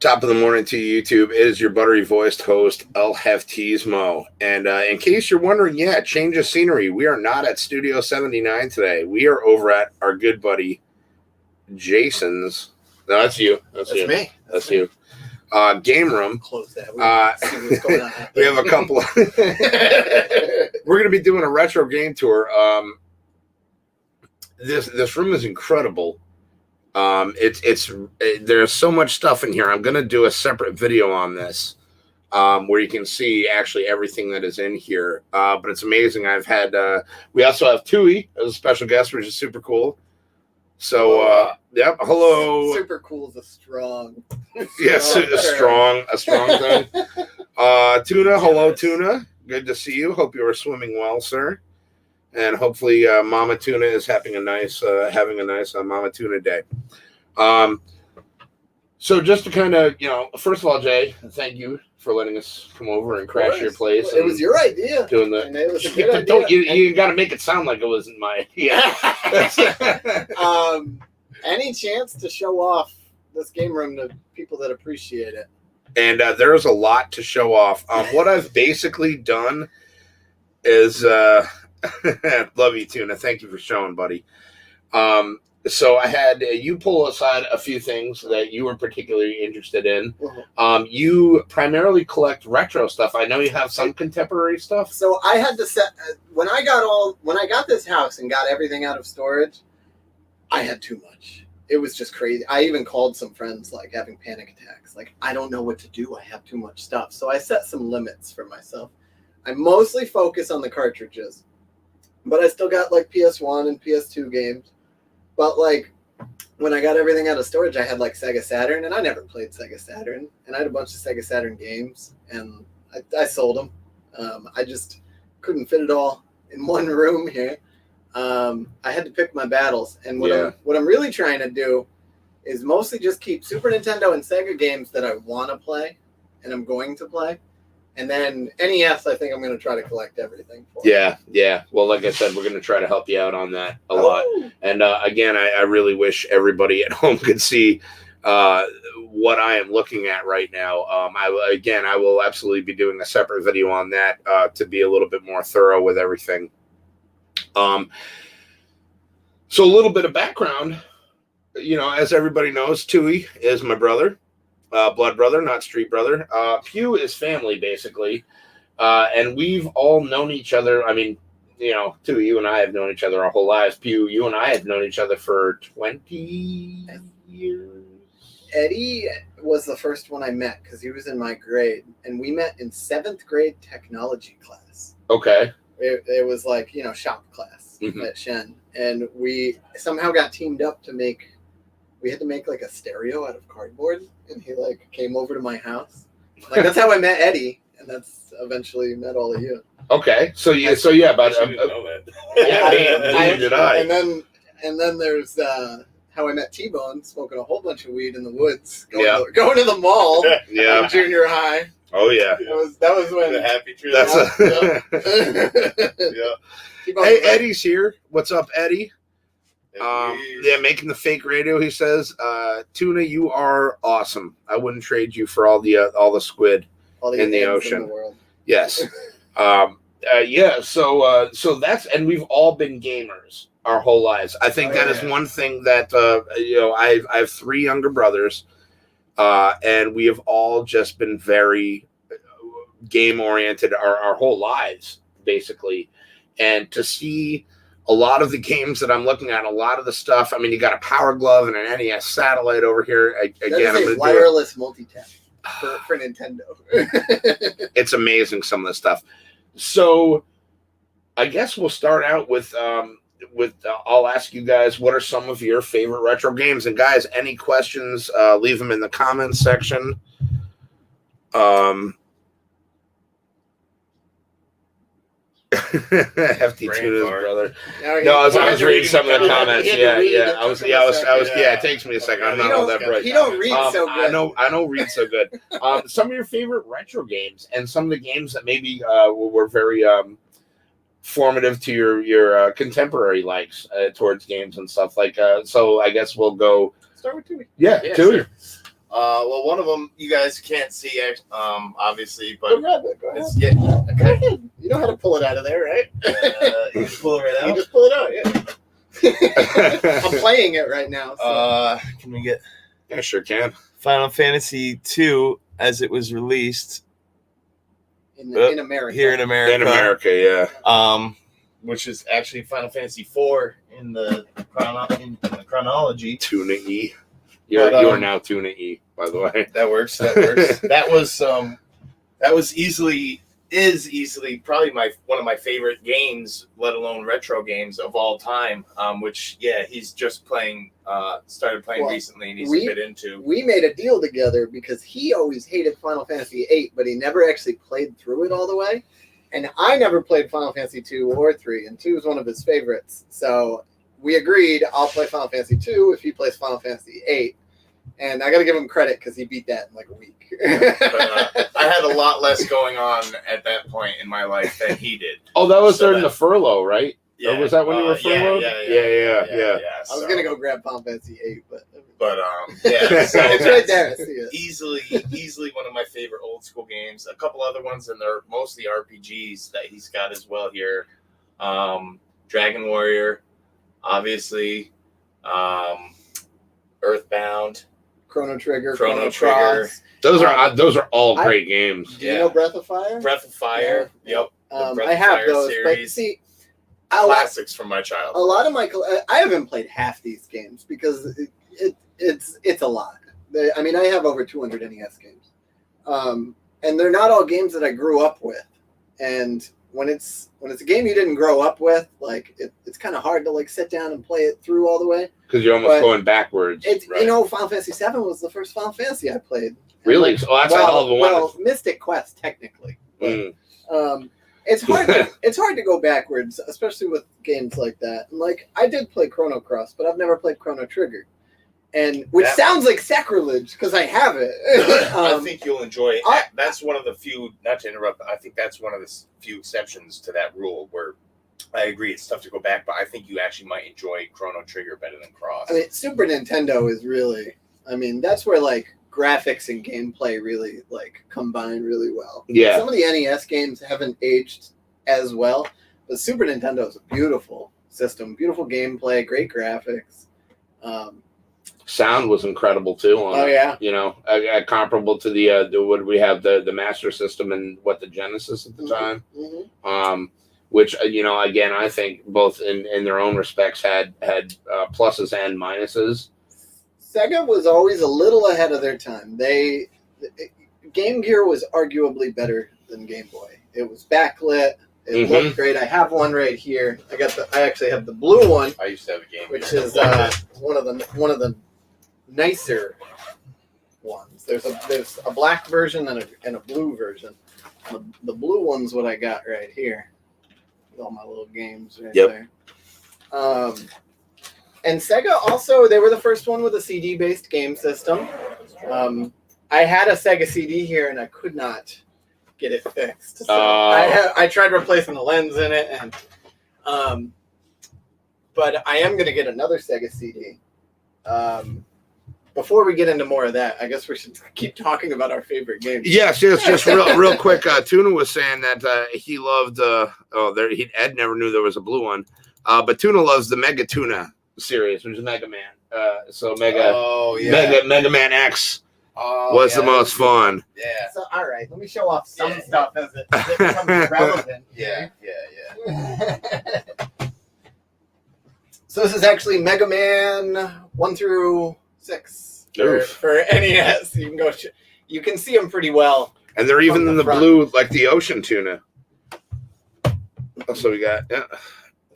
Top of the morning to YouTube. It is your buttery voiced host, El Heftismo. And in case you're wondering, change of scenery. We are not at Studio 79 today. We are over at our good buddy Jason's. No, that's you. That's you. Me. That's you. Game room. Close that. See what's going on. We have a couple. We're going to be doing a retro game tour. This room is incredible. There's so much stuff in here. I'm going to do a separate video on this, where you can see actually everything that is in here. But it's amazing. We also have Tui as a special guest, which is super cool. So, hello. Super cool is a strong. Yes, a strong thing. Tuna, hello, Tuna. Good to see you. Hope you are swimming well, sir. And hopefully, Mama Tuna is having a nice Mama Tuna day. So just to kind of, first of all, Jay, thank you for letting us come over and crash your place. It was your idea. Doing and it was a good idea. You got to make it sound like it wasn't my idea. Any chance to show off this game room to people that appreciate it? And there's a lot to show off. What I've basically done is... love you, Tuna. Thank you for showing, buddy. So I had you pull aside a few things that you were particularly interested in. Mm-hmm. You primarily collect retro stuff. I know you have some contemporary stuff. So I had to set when I got this house and got everything out of storage, I had too much. It was just crazy. I even called some friends like having panic attacks. Like, I don't know what to do. I have too much stuff. So I set some limits for myself. I mostly focus on the cartridges. But I still got like PS1 and PS2 games. But like when I got everything out of storage, I had like Sega Saturn, and I never played Sega Saturn. And I had a bunch of Sega Saturn games, and I sold them. I just couldn't fit it all in one room here. I had to pick my battles. And what I'm really trying to do is mostly just keep Super Nintendo and Sega games that I want to play and I'm going to play. And then NES, I think I'm going to try to collect everything for. Yeah. Well, like I said, we're going to try to help you out on that a lot. And again, I really wish everybody at home could see what I am looking at right now. I will absolutely be doing a separate video on that to be a little bit more thorough with everything. So a little bit of background. As everybody knows, Tui is my brother. Blood brother, not street brother. Pew is family, basically. And we've all known each other. I mean, Tui, you and I have known each other our whole lives. Pew, you and I have known each other for 20 years. Eddie was the first one I met because he was in my grade. And we met in 7th grade technology class. Okay. It was like, shop class at Shen. And we somehow got teamed up we had to make like a stereo out of cardboard, and he like came over to my house. Like that's how I met Eddie, and that's eventually met all of you. Okay, but did I? And then there's how I met T-Bone, smoking a whole bunch of weed in the woods, going to the mall. Yeah, in junior high. Oh yeah, that was when the happy tree. Yeah. Hey, Eddie's here. What's up, Eddie? Making the fake radio. He says, "Tuna, you are awesome. I wouldn't trade you for all the squid in the ocean." In the world. Yes. So that's, and we've all been gamers our whole lives. I think that is one thing that I have 3 younger brothers, and we have all just been very game oriented our whole lives, basically, and to see a lot of the games that I'm looking at, a lot of the stuff. I mean, you got a Power Glove and an NES satellite over here. Again, I'm wireless multi-tap for Nintendo. It's amazing, some of the stuff. So, I guess we'll start out with I'll ask you guys, what are some of your favorite retro games? And guys, any questions? Leave them in the comments section. Hefty Tuna's brother. No, I was reading some of the comments. It takes me a second. I'm not all that bright. He don't read so good. I don't read so good. Some of your favorite retro games and some of the games that maybe were very formative to your contemporary likes towards games and stuff like. So I guess we'll go. Start with Tui. Yeah, Tui. Well, one of them you guys can't see, obviously, but Go grab it. Go ahead. yeah, Go okay. ahead. You know how to pull it out of there, right? You just pull it right You out. just pull it out, yeah. I'm playing it right now. So. Can we get I sure can. Final Fantasy II as it was released In America. here in America? In America, yeah. Which is actually Final Fantasy IV in the chronology. Tuna E. You But, are now Tuna E, by the way. That works. That was easily probably one of my favorite games, let alone retro games of all time. Which he's just started playing recently, and he's a bit into. We made a deal together because he always hated Final Fantasy VIII, but he never actually played through it all the way, and I never played Final Fantasy 2 or 3, and 2 is one of his favorites. So we agreed I'll play Final Fantasy 2 if he plays Final Fantasy 8. And I got to give him credit because he beat that in like a week. But, I had a lot less going on at that point in my life than he did. Oh, that was during the furlough, right? Yeah. Or was that when you were furloughed? Yeah. I was gonna go grab Final Fantasy 8, but yeah, so it's right there. I see it. Easily one of my favorite old school games. A couple other ones, and they're mostly RPGs that he's got as well here. Dragon Warrior, obviously. Earthbound. Chrono Trigger. Cross. Those are all great games. Do you know Breath of Fire? Breath of Fire. Yeah. Yep. I have those, series. but see, classics from my childhood. A lot of I haven't played half these games because it's a lot. I mean, I have over 200 NES games, and they're not all games that I grew up with. And when it's a game you didn't grow up with, like it's kind of hard to like sit down and play it through all the way because you're almost going backwards. Right. Final Fantasy VII was the first Final Fantasy I played. Really? So that's a hell of a one. Well, Mystic Quest technically. But, it's hard to go backwards, especially with games like that. And like I did play Chrono Cross, but I've never played Chrono Trigger, and which sounds like sacrilege because I have it. I think you'll enjoy it. That's one of the few. Not to interrupt, but I think that's one of the few exceptions to that rule where I agree it's tough to go back, but I think you actually might enjoy Chrono Trigger better than Cross. I mean, Super Nintendo is really. I mean, that's where like graphics and gameplay really like combine really well. Yeah. Some of the NES games haven't aged as well, but Super Nintendo is a beautiful system, beautiful gameplay, great graphics. Sound was incredible too. Yeah. You know, comparable to the what we have the Master System and the Genesis at the time. Mm-hmm. Which again, I think both in their own respects had pluses and minuses. Sega was always a little ahead of their time. Game Gear was arguably better than Game Boy. It was backlit. It looked great. I have one right here. I actually have the blue one. I used to have a Game Gear, which is one of the nicer ones. There's a black version and a blue version. The blue one's what I got right here. With all my little games right there. And Sega also, they were the first one with a CD-based game system. I had a Sega CD here, and I could not get it fixed. So I tried replacing the lens in it, and but I am going to get another Sega CD. Before we get into more of that, I guess we should keep talking about our favorite games. Yes, just real quick. Tuna was saying that he loved. Ed never knew there was a blue one, but Tuna loves the Mega Tuna series, which is Mega Man. Mega Man X was the most fun. Yeah. So all right, let me show off some stuff as it becomes relevant. Yeah. So this is actually Mega Man 1 through 6 for NES. You can go. You can see them pretty well. And they're even in the blue, like the ocean tuna. So we got the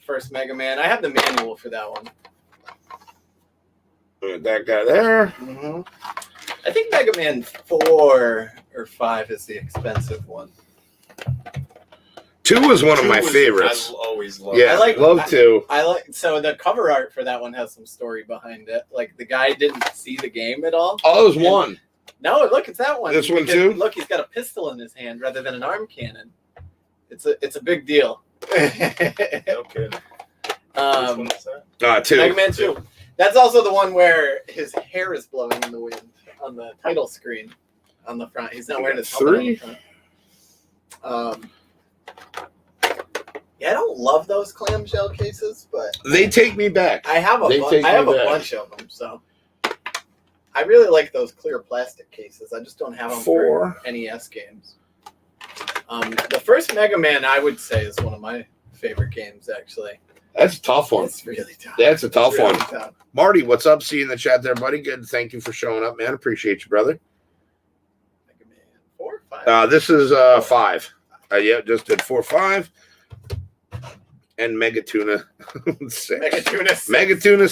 first Mega Man. I have the manual for that one. That guy there. Mm-hmm. I think Mega Man 4 or 5 is the expensive one. 2 was one of my favorites. I always loved. Yeah, I love 2. So the cover art for that one has some story behind it. Like the guy didn't see the game at all. Oh, it was one. No, look, it's that one. This one too. Look, he's got a pistol in his hand rather than an arm cannon. It's a big deal. No kidding. Which one is that? 2. Mega Man 2. That's also the one where his hair is blowing in the wind. the title screen on the front. He's not wearing his helmet on the front. Yeah, I don't love those clamshell cases, but They take me back. I have a bunch of them, so I really like those clear plastic cases. I just don't have them for NES games. The first Mega Man, I would say, is one of my favorite games, actually. That's a tough one. It's really tough. That's a tough really one. Tough. Marty, what's up? See you in the chat there, buddy. Good. Thank you for showing up, man. Appreciate you, brother. Mega Man 4 or 5? This is 5. Yeah, just did 4, 5. And Megatuna 6. Megatuna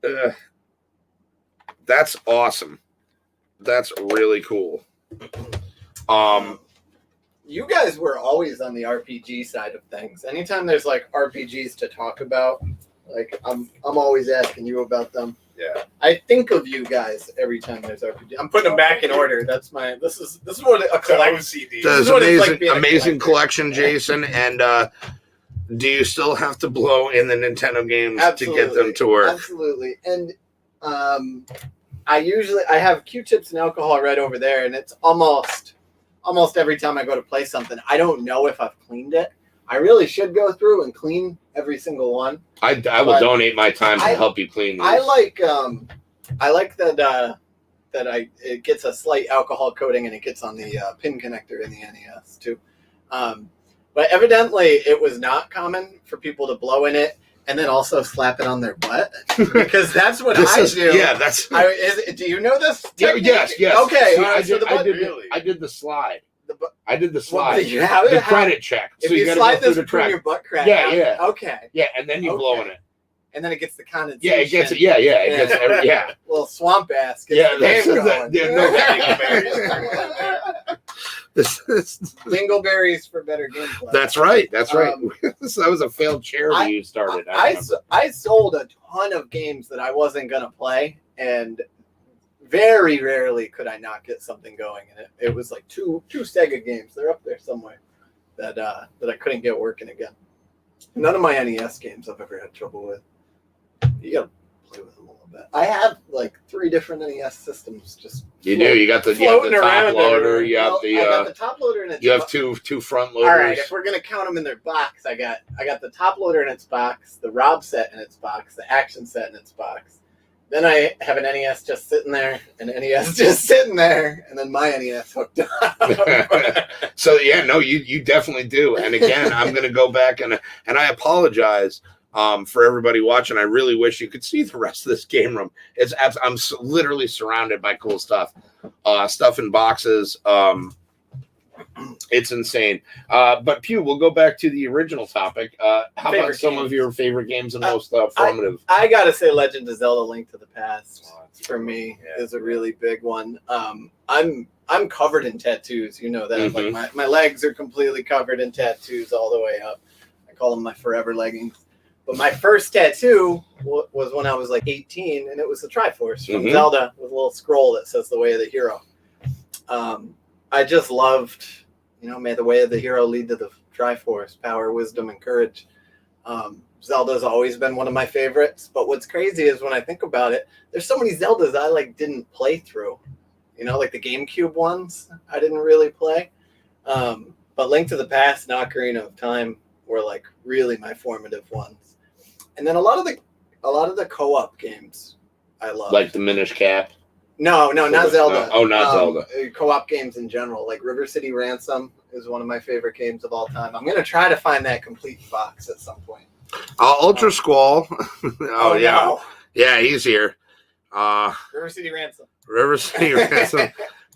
6. That's awesome. That's really cool. You guys were always on the RPG side of things. Anytime there's like RPGs to talk about, like I'm always asking you about them. Yeah. I think of you guys every time there's RPG. I'm putting them back in order. This is what a collection CD. That's amazing collection, Jason. And do you still have to blow in the Nintendo games to get them to work? Absolutely. And I have Q-tips and alcohol right over there, and it's almost every time I go to play something, I don't know if I've cleaned it. I really should go through and clean every single one. I will donate my time to help you clean these. I like that it gets a slight alcohol coating and it gets on the pin connector in the NES too. But evidently it was not common for people to blow in it and then also slap it on their butt, because that's what I do. Yeah, that's. Do you know this? Yes. Okay, see, I did the slide. I did the slide. The credit check. If so you slide this between your butt crack. Yeah. Okay. Yeah, and then you blow in it. And then it gets the condensation. Yeah, it gets it. Yeah, it gets every, yeah. Little swamp ass. Gets Dingleberries for better gameplay. That's right. That was a failed charity you started. I sold a ton of games that I wasn't gonna play, and very rarely could I not get something going. And it was like two Sega games. They're up there somewhere that I couldn't get working again. None of my NES games I've ever had trouble with. You gotta play with them a little bit. I have like 3 different NES systems. You do. You got the top loader. I got the top loader and you have two front loaders. All right, if we're gonna count them in their box, I got the top loader in its box, the Rob set in its box, the action set in its box. Then I have an NES just sitting there, an NES just sitting there, and then my NES hooked up. So yeah, no, you definitely do. And again, I'm gonna go back and I apologize. For everybody watching, I really wish you could see the rest of this game room. I'm literally surrounded by cool stuff, stuff in boxes. It's insane. But Pew, we'll go back to the original topic. How about some of your favorite games and most formative? I gotta say, Legend of Zelda: Link to the Past for me is a really big one. I'm covered in tattoos. You know that. Mm-hmm. Like my legs are completely covered in tattoos all the way up. I call them my forever leggings. But my first tattoo was when I was like 18, and it was the Triforce from Zelda with a little scroll that says "The Way of the Hero." I just loved, may the way of the hero lead to the Triforce, power, wisdom, and courage. Zelda's always been one of my favorites. But what's crazy is when I think about it, there's so many Zeldas I didn't play through. Like the GameCube ones, I didn't really play. But Link to the Past and Ocarina of Time were really my formative ones. And then a lot of the co-op games I love. Like the Minish Cap? No, not Zelda. No. Oh, not Zelda. Co-op games in general. Like River City Ransom is one of my favorite games of all time. I'm going to try to find that complete box at some point. Ultra Squall. Oh, yeah. No. Yeah, he's here. River City Ransom.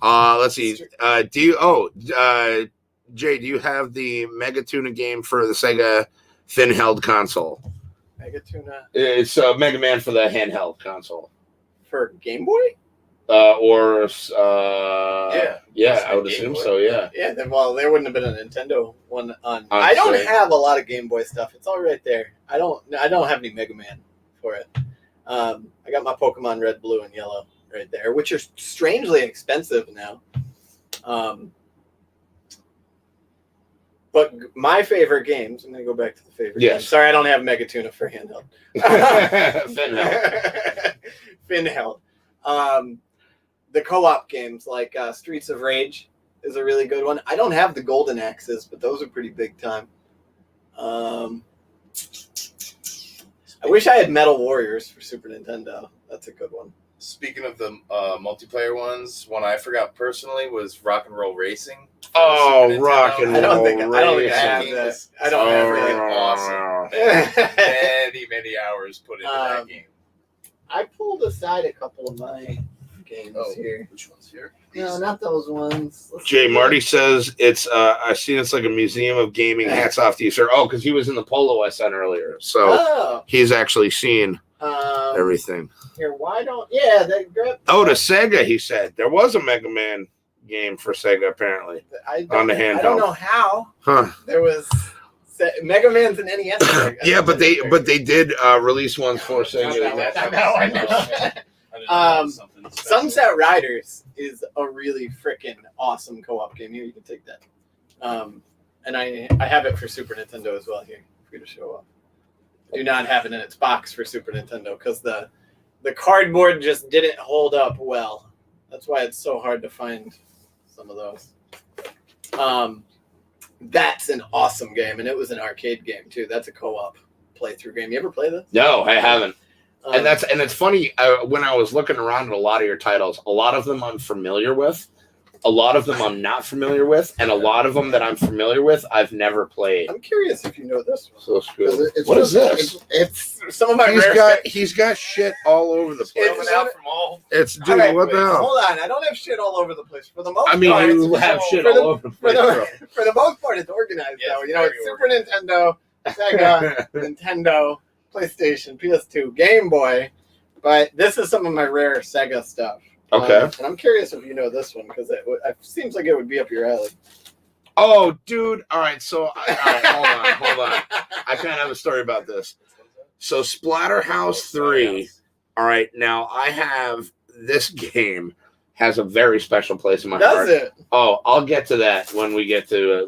Let's see. Jay, do you have the Megatuna game for the Sega handheld console? Megatuna? It's Mega Man for the handheld console. For Game Boy? I would assume so. Yeah. Yeah. Well, there wouldn't have been a Nintendo one on. I don't have a lot of Game Boy stuff. It's all right there. I don't have any Mega Man for it. I got my Pokemon Red, Blue, and Yellow right there, which are strangely expensive now. But my favorite games, I'm going to go back to the favorite games. Sorry, I don't have Megatuna for handheld. Finheld. The co-op games like Streets of Rage is a really good one. I don't have the Golden Axes, but those are pretty big time. I wish I had Metal Warriors for Super Nintendo. That's a good one. Speaking of the multiplayer ones, one I forgot personally was Rock and Roll Racing. Oh, Rock and Roll Racing. I don't think I have that. I don't have really it. Awesome. Many hours put into that game. I pulled aside a couple of my games here. Which ones here? No, not those ones. Jay Marty says I see it's like a museum of gaming. Hats off to you, sir. Oh, because he was in the polo I sent earlier, so he's actually seen everything. Here, why don't? Yeah, they grab. Oh, the Sega. He said there was a Mega Man game for Sega apparently on the handheld. I don't know how. Huh? There was Mega Man's an NES. Yeah, but they did release ones for Sega. I know. Sunset Riders is a really freaking awesome co-op game. Here, you can take that. And I have it for Super Nintendo as well. Here, for you to show off. I do not have it in its box for Super Nintendo because the cardboard just didn't hold up well. That's why it's so hard to find some of those. That's an awesome game, and it was an arcade game too. That's a co-op playthrough game. You ever play this? No, I haven't. And it's funny, when I was looking around at a lot of your titles, a lot of them I'm familiar with, a lot of them I'm not familiar with, and a lot of them that I'm familiar with I've never played. I'm curious if you know this one. So good. What is this? It's some of my he's got shit all over the place. It's dude, right, what the hell? Hold on, I don't have shit all over the place. For the most part, you have shit all over the place. For the most part, it's organized though. You know, it's Super Nintendo, Sega, Nintendo, PlayStation, PS2, Game Boy, but this is some of my rare Sega stuff. Okay. And I'm curious if you know this one because it seems like it would be up your alley. Oh, dude. All right. So, hold on. I kind of have a story about this. So, Splatterhouse 3. All right. Now, I have this game has a very special place in my heart. Does it? Oh, I'll get to that when we get to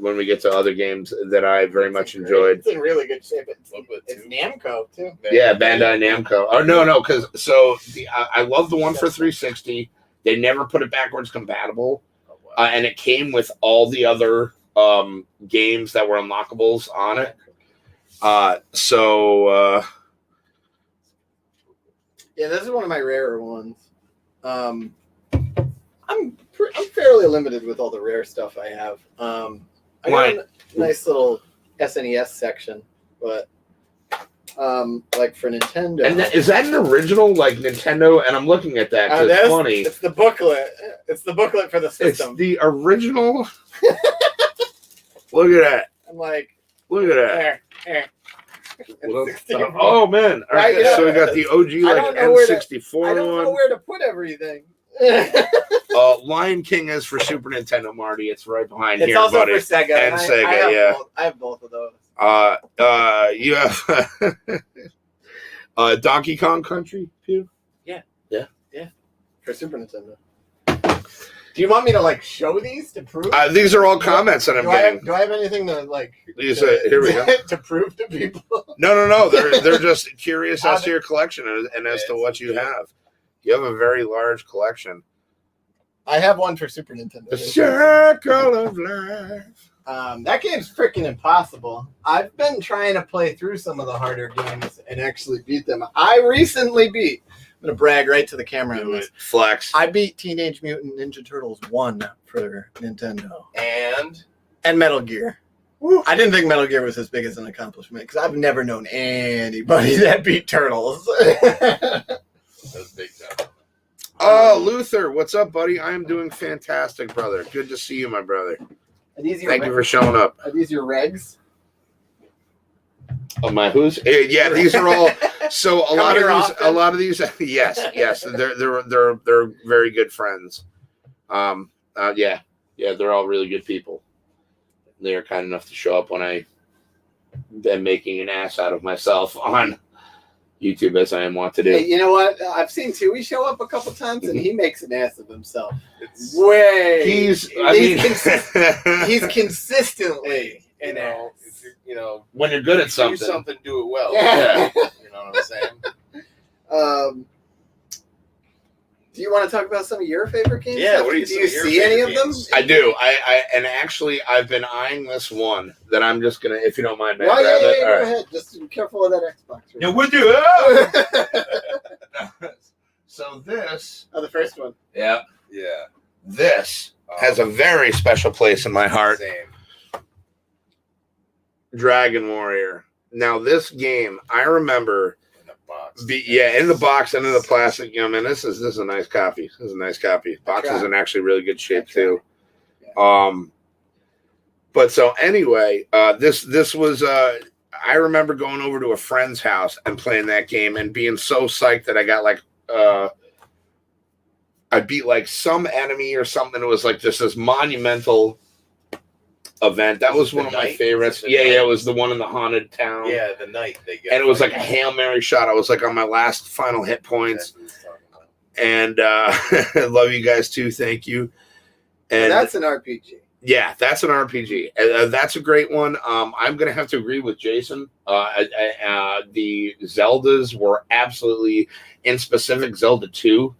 other games that I very much enjoyed. It's in really good shape. It's Namco too. Yeah, Bandai Namco. Oh no, because I love the one for 360. They never put it backwards compatible, and it came with all the other games that were unlockables on it. Yeah, this is one of my rarer ones. I'm fairly limited with all the rare stuff I have. I got a nice little SNES section, but like for Nintendo. And is that an original like Nintendo? And I'm looking at that because it's funny. It's the booklet. It's the booklet for the system. It's the original. Look at that. I'm like, look at that. Here. Oh man! All right, so we got the OG like N64 one. I don't know where to put everything. Lion King is for Super Nintendo, Marty. It's right behind here, buddy. It's also for Sega. And Sega, I have both of those. You have Donkey Kong Country, Pew? Yeah. For Super Nintendo. Do you want me to like show these to prove? These are all comments that I'm getting. Do I have anything to like? These here we go. To prove to people? No. They're just curious as to your collection and as to what you have. You have a very large collection. I have one for Super Nintendo. The Circle of Life. That game's freaking impossible. I've been trying to play through some of the harder games and actually beat them. I recently beat. I'm going to brag right to the camera. Flex. I beat Teenage Mutant Ninja Turtles 1 for Nintendo. And Metal Gear. Woo. I didn't think Metal Gear was as big as an accomplishment because I've never known anybody that beat Turtles. That's big time. Oh, Luther, what's up, buddy? I am doing fantastic, brother. Good to see you, my brother. Thank you for showing up. Are these your regs? Oh, my who's? Yeah, these are all. So a lot of these. Yes. They're very good friends. Yeah, they're all really good people. They are kind enough to show up when I am making an ass out of myself on YouTube as I am wont to do. Hey, you know what? I've seen Tui show up a couple times, and he makes an ass of himself. He's consistently You know, if you're, when you're good at do something, do it well. Yeah. You know what I'm saying? Do you want to talk about some of your favorite games? Yeah, what are do you some of your see any favorite of them? games? I do. And actually, I've been eyeing this one that I'm just gonna, if you don't mind, man, Yeah, grab it. go All right. ahead. Just be careful of that Xbox. Yeah, we'll do it. So this, The first one. yeah, Yeah. this has a very special place in my heart. Same. Dragon Warrior. Now, this game, I remember. In the box. In the box and in the plastic. You know, man, this is a nice copy. This is a nice copy. Box is in actually really good shape too. Yeah. But so anyway, this was I remember going over to a friend's house and playing that game and being so psyched that I got like I beat like some enemy or something. It was like this monumental event. That was one of my favorites. Yeah, it was the one in the haunted town. Yeah, the night they get. And it was like a Hail Mary shot. I was like on my last final hit points. And I love you guys too. Thank you. And that's an RPG. Yeah, that's an RPG. That's a great one. I'm going to have to agree with Jason. The Zeldas were absolutely, in specific, Zelda 2.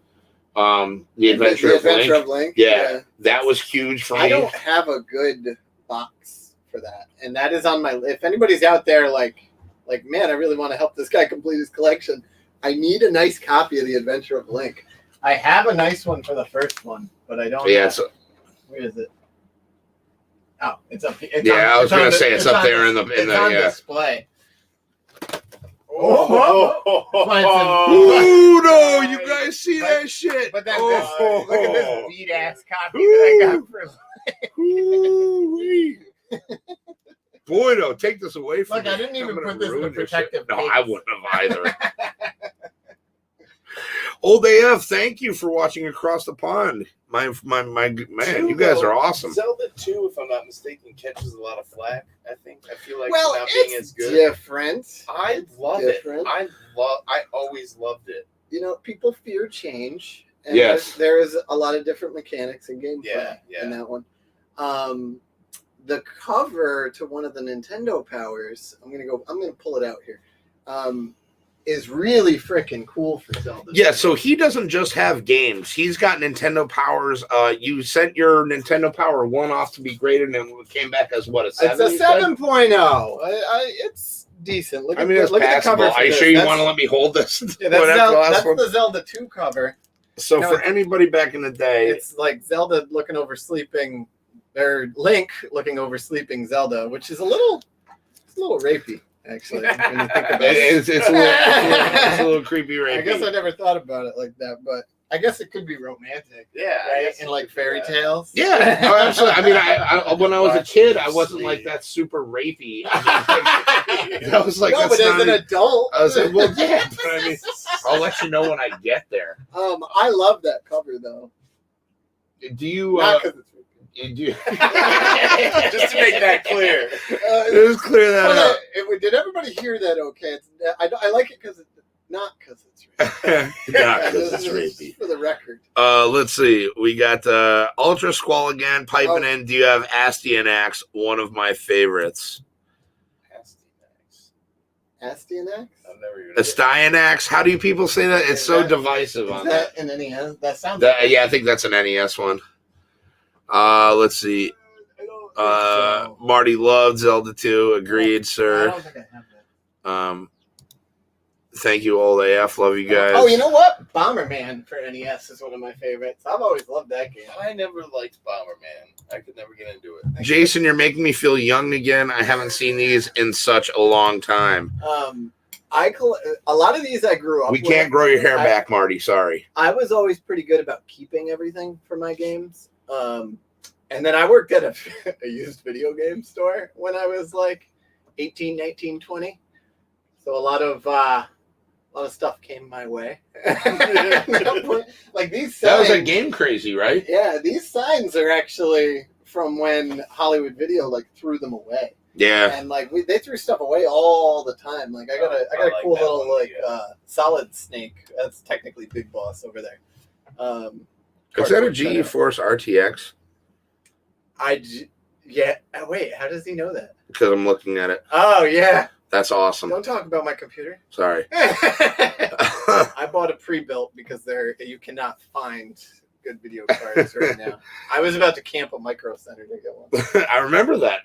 The Adventure of Link. Yeah, that was huge for me. I don't have a good box for that. And that is on my list. If anybody's out there like, man, I really want to help this guy complete his collection, I need a nice copy of the Adventure of Link. I have a nice one for the first one, but I don't have... Where is it? Oh, it's up here. I was going to say it's up there in the display. Oh no! You guys see that shit? But then look at this beat ass copy that I got for. Boy, no! Take this away from me. Look, I didn't even put this in the protective. No, I wouldn't have either. Old AF, thank you for watching across the pond. My man, you guys are awesome. Zelda 2, if I'm not mistaken, catches a lot of flack. I feel like well, not it's being as good. Different. I love it. I always loved it. You know, people fear change. And yes, there is a lot of different mechanics and gameplay in that one. The cover to one of the Nintendo Powers, I'm gonna pull it out here. Is really freaking cool for Zelda. Yeah, so he doesn't just have games. He's got Nintendo Powers. You sent your Nintendo Power 1 off to be graded, and it came back as what, a 7? It's a 7.0. It's decent. Look at the cover. Are you sure you want to let me hold this? Yeah, that's the Zelda 2 cover. So for anybody back in the day, it's like Zelda looking over sleeping, or Link looking over sleeping Zelda, which is a little rapey. Actually, when you think about it's a little creepy, rapey. I guess I never thought about it like that, but I guess it could be romantic. Yeah, right? In like fairy tales. Yeah, oh, absolutely. I mean, I when I was a kid, I wasn't like that super rapey. I mean, I was like, no, but as an adult, I was like, well, yeah. But I mean, I'll let you know when I get there. I love that cover though. Do you? Not because it's you do. Just to make that clear. Just clear that up. Did everybody hear that? Okay, I like it because it's not because it's rapey. Not because it's rapey. For the record. Let's see. We got Ultra Squall again piping in. Do you have Astyanax? One of my favorites. Astyanax? I've never even. Astyanax. How do you people say that? It's so divisive on that. An NES? That sounds. Yeah, I think that's an NES one. Let's see. Marty loved Zelda 2. Agreed, sir. I don't think I have that. Thank you, Old AF. Love you guys. Oh, you know what? Bomberman for NES is one of my favorites. I've always loved that game. I never liked Bomberman. I could never get into it. Jason, you're making me feel young again. I haven't seen these in such a long time. A lot of these I grew up with. We can't grow your hair back, Marty. Sorry. I was always pretty good about keeping everything for my games. And then I worked at a used video game store when I was like 18, 19, 20. So a lot of stuff came my way. Like these signs, that was a Game Crazy, right? Yeah, these signs are actually from when Hollywood Video like threw them away. Yeah. And like they threw stuff away all the time. Like I got a cool little Solid Snake. That's technically Big Boss over there. Is that a GeForce RTX? Yeah. Wait, how does he know that? Because I'm looking at it. Oh, yeah. That's awesome. Don't talk about my computer. Sorry. I bought a pre-built because you cannot find good video cards right now. I was about to camp a Micro Center to get one. I remember that.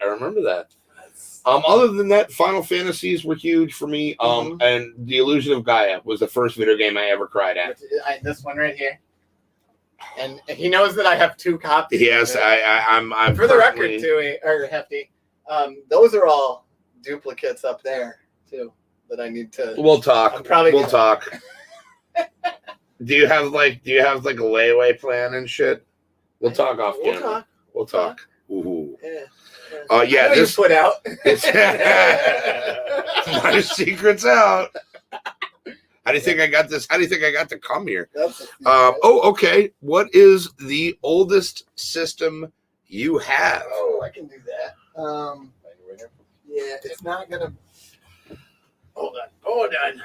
Other than that, Final Fantasies were huge for me. And the Illusion of Gaia was the first video game I ever cried at. This one right here. And he knows that I have 2 copies. Yes, I'm for the record too, or Hefty. Those are all duplicates up there too that I need to. We'll talk. We'll talk. Do you have like a layaway plan and shit? We'll talk off camera. We'll talk. Ooh. Yeah. This put out. My secret's out. How do you think I got this? How do you think I got to come here? Okay. What is the oldest system you have? Oh, I can do that. Yeah, it's not gonna. Hold on.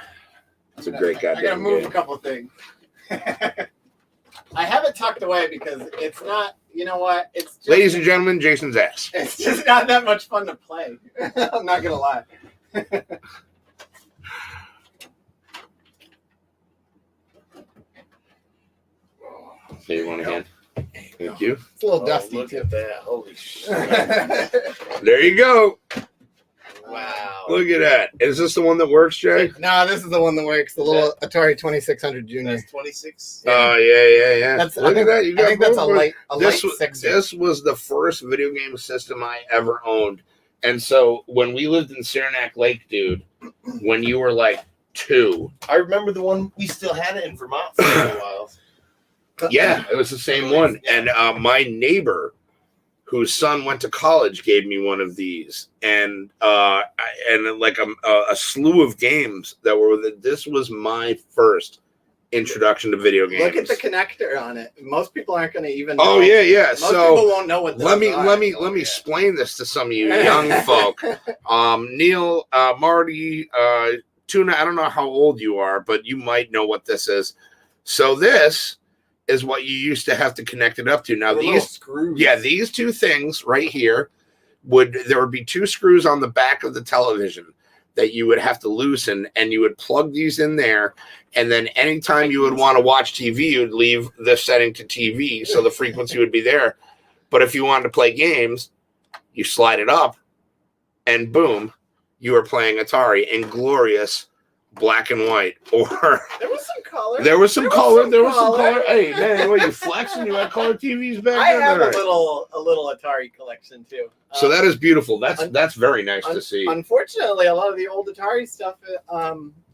It's a great goddamn I gotta move game. a couple things. I have it tucked away because it's not. You know what? It's just, Ladies and gentlemen, Jason's ass. It's just not that much fun to play. I'm not gonna lie. Hey, you want a hand? Thank you. It's a little dusty look too. at that. Holy shit. There you go. Wow. Look at that. Is this the one that works, Jay? No, this is the one that works. The little Atari 2600 Junior. That's 26? Oh, yeah. Look at that. I think that's a light sixer. This was the first video game system I ever owned. And so when we lived in Saranac Lake, dude, when you were like 2. I remember the one we still had it in Vermont for a while. Yeah, it was the same one. And my neighbor, whose son went to college, gave me one of these, and like a slew of games that were. This was my first introduction to video games. Look at the connector on it. Most people aren't going to even know. Oh yeah. Most people won't know what. Let me explain this to some of you young folk. Neil, Marty, Tuna. I don't know how old you are, but you might know what this is. So this is what you used to have to connect it up to. Now these screws. Yeah, these 2 things right here there would be 2 screws on the back of the television that you would have to loosen, and you would plug these in there, and then anytime you would want to watch TV, you'd leave this setting to TV, so the frequency would be there. But if you wanted to play games, you slide it up, and boom, you were playing Atari in glorious black and white. Or there was some color. There was some color. Hey man, what, you flexing? You had color TVs back I then? have a little Atari collection too. So that is beautiful. That's very nice to see. Unfortunately, a lot of the old Atari stuff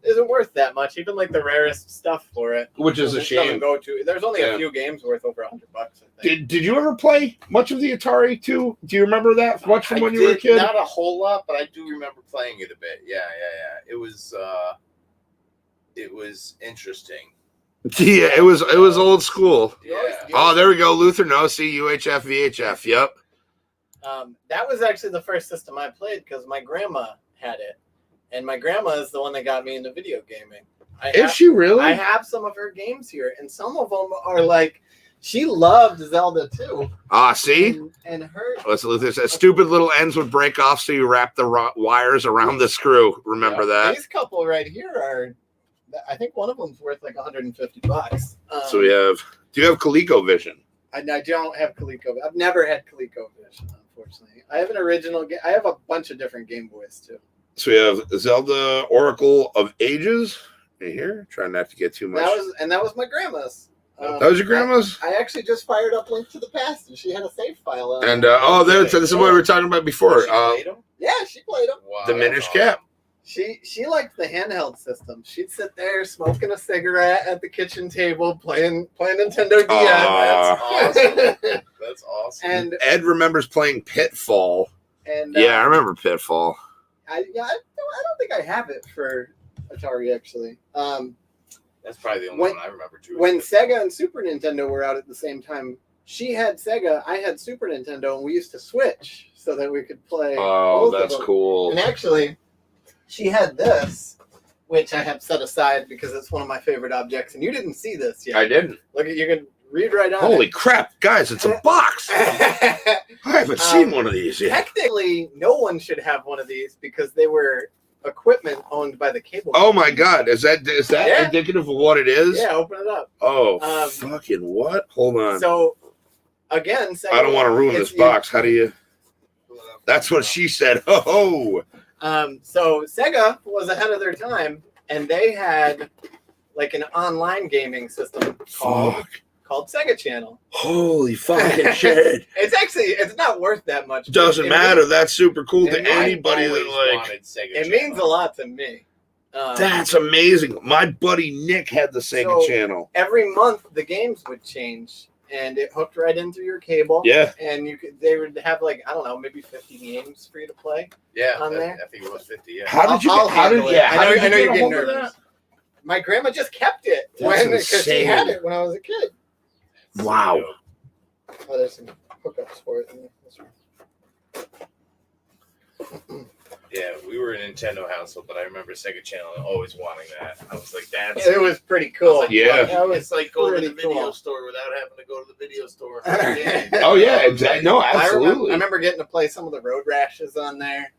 isn't worth that much. Even like the rarest stuff for it, which is a shame. Go to. There's only a few games worth over $100. I think. Did you ever play much of the Atari too? Do you remember that much from when you were a kid? Not a whole lot, but I do remember playing it a bit. Yeah. It was interesting. Yeah, it was old school. Yeah. Oh, there we go. Luther, no, see, UHF, VHF. Yep. That was actually the first system I played because my grandma had it, and my grandma is the one that got me into video gaming. Is she really? I have some of her games here, and some of them are like. She loved Zelda too. See? And her. Listen, Luther says, stupid little ends would break off, so you wrap the wires around the screw. Remember that? These couple right here are. I think one of them's worth like $150. So we have. Do you have ColecoVision? I don't have ColecoVision. I've never had ColecoVision, unfortunately. I have an original game. I have a bunch of different Game Boys too. So we have Zelda Oracle of Ages. Right here, trying not to get too much. That was my grandma's. That was your grandma's? I actually just fired up Link to the Past, and she had a save file on it. And this is what we were talking about before. Yeah, she played them. Wow, the Minish Cap. She liked the handheld system. She'd sit there smoking a cigarette at the kitchen table, playing Nintendo DS. That's awesome. That's awesome. And Ed remembers playing Pitfall. And I remember Pitfall. I don't think I have it for Atari actually. That's probably the only one I remember too. When Sega and Super Nintendo were out at the same time, she had Sega, I had Super Nintendo, and we used to switch so that we could play. Oh, that's cool. And actually, she had this, which I have set aside because it's one of my favorite objects, and you didn't see this yet. I didn't. Look at Read right on Holy it. crap, guys! It's a box. I haven't seen one of these yet. Technically, no one should have one of these because they were equipment owned by the cable. Oh my God! Is that Yeah. indicative of what it is? Yeah, open it up. Oh, fucking what? Hold on. So, again, Sega, I don't want to ruin this box. How do you? That's what she said. Oh. So Sega was ahead of their time, and they had like an online gaming system called Sega Channel. Holy fucking shit! It's not worth that much. Doesn't matter. That's super cool to it anybody Always that wanted Sega It Channel. means a lot to me. That's amazing. My buddy Nick had the Sega Channel. Every month the games would change, and it hooked right into your cable. Yeah. And they would have like, I don't know, maybe 50 games for you to play. Yeah, on there. I think it was 50. Yeah. How did you? I'll How did? handle it. Yeah. How did I know you you're get a getting hold of nervous. that? My grandma just kept it That's because she insane. had it when I was a kid. Wow. Oh, there's some hookups for it. Yeah, we were a Nintendo household, but I remember Sega Channel and always wanting that. I was like, that's It was pretty cool. like, Yeah. That was it's like going to the pretty video cool. store without having to go to the video store. Oh yeah, exactly. No, I absolutely. remember getting to play some of the Road Rashes on there.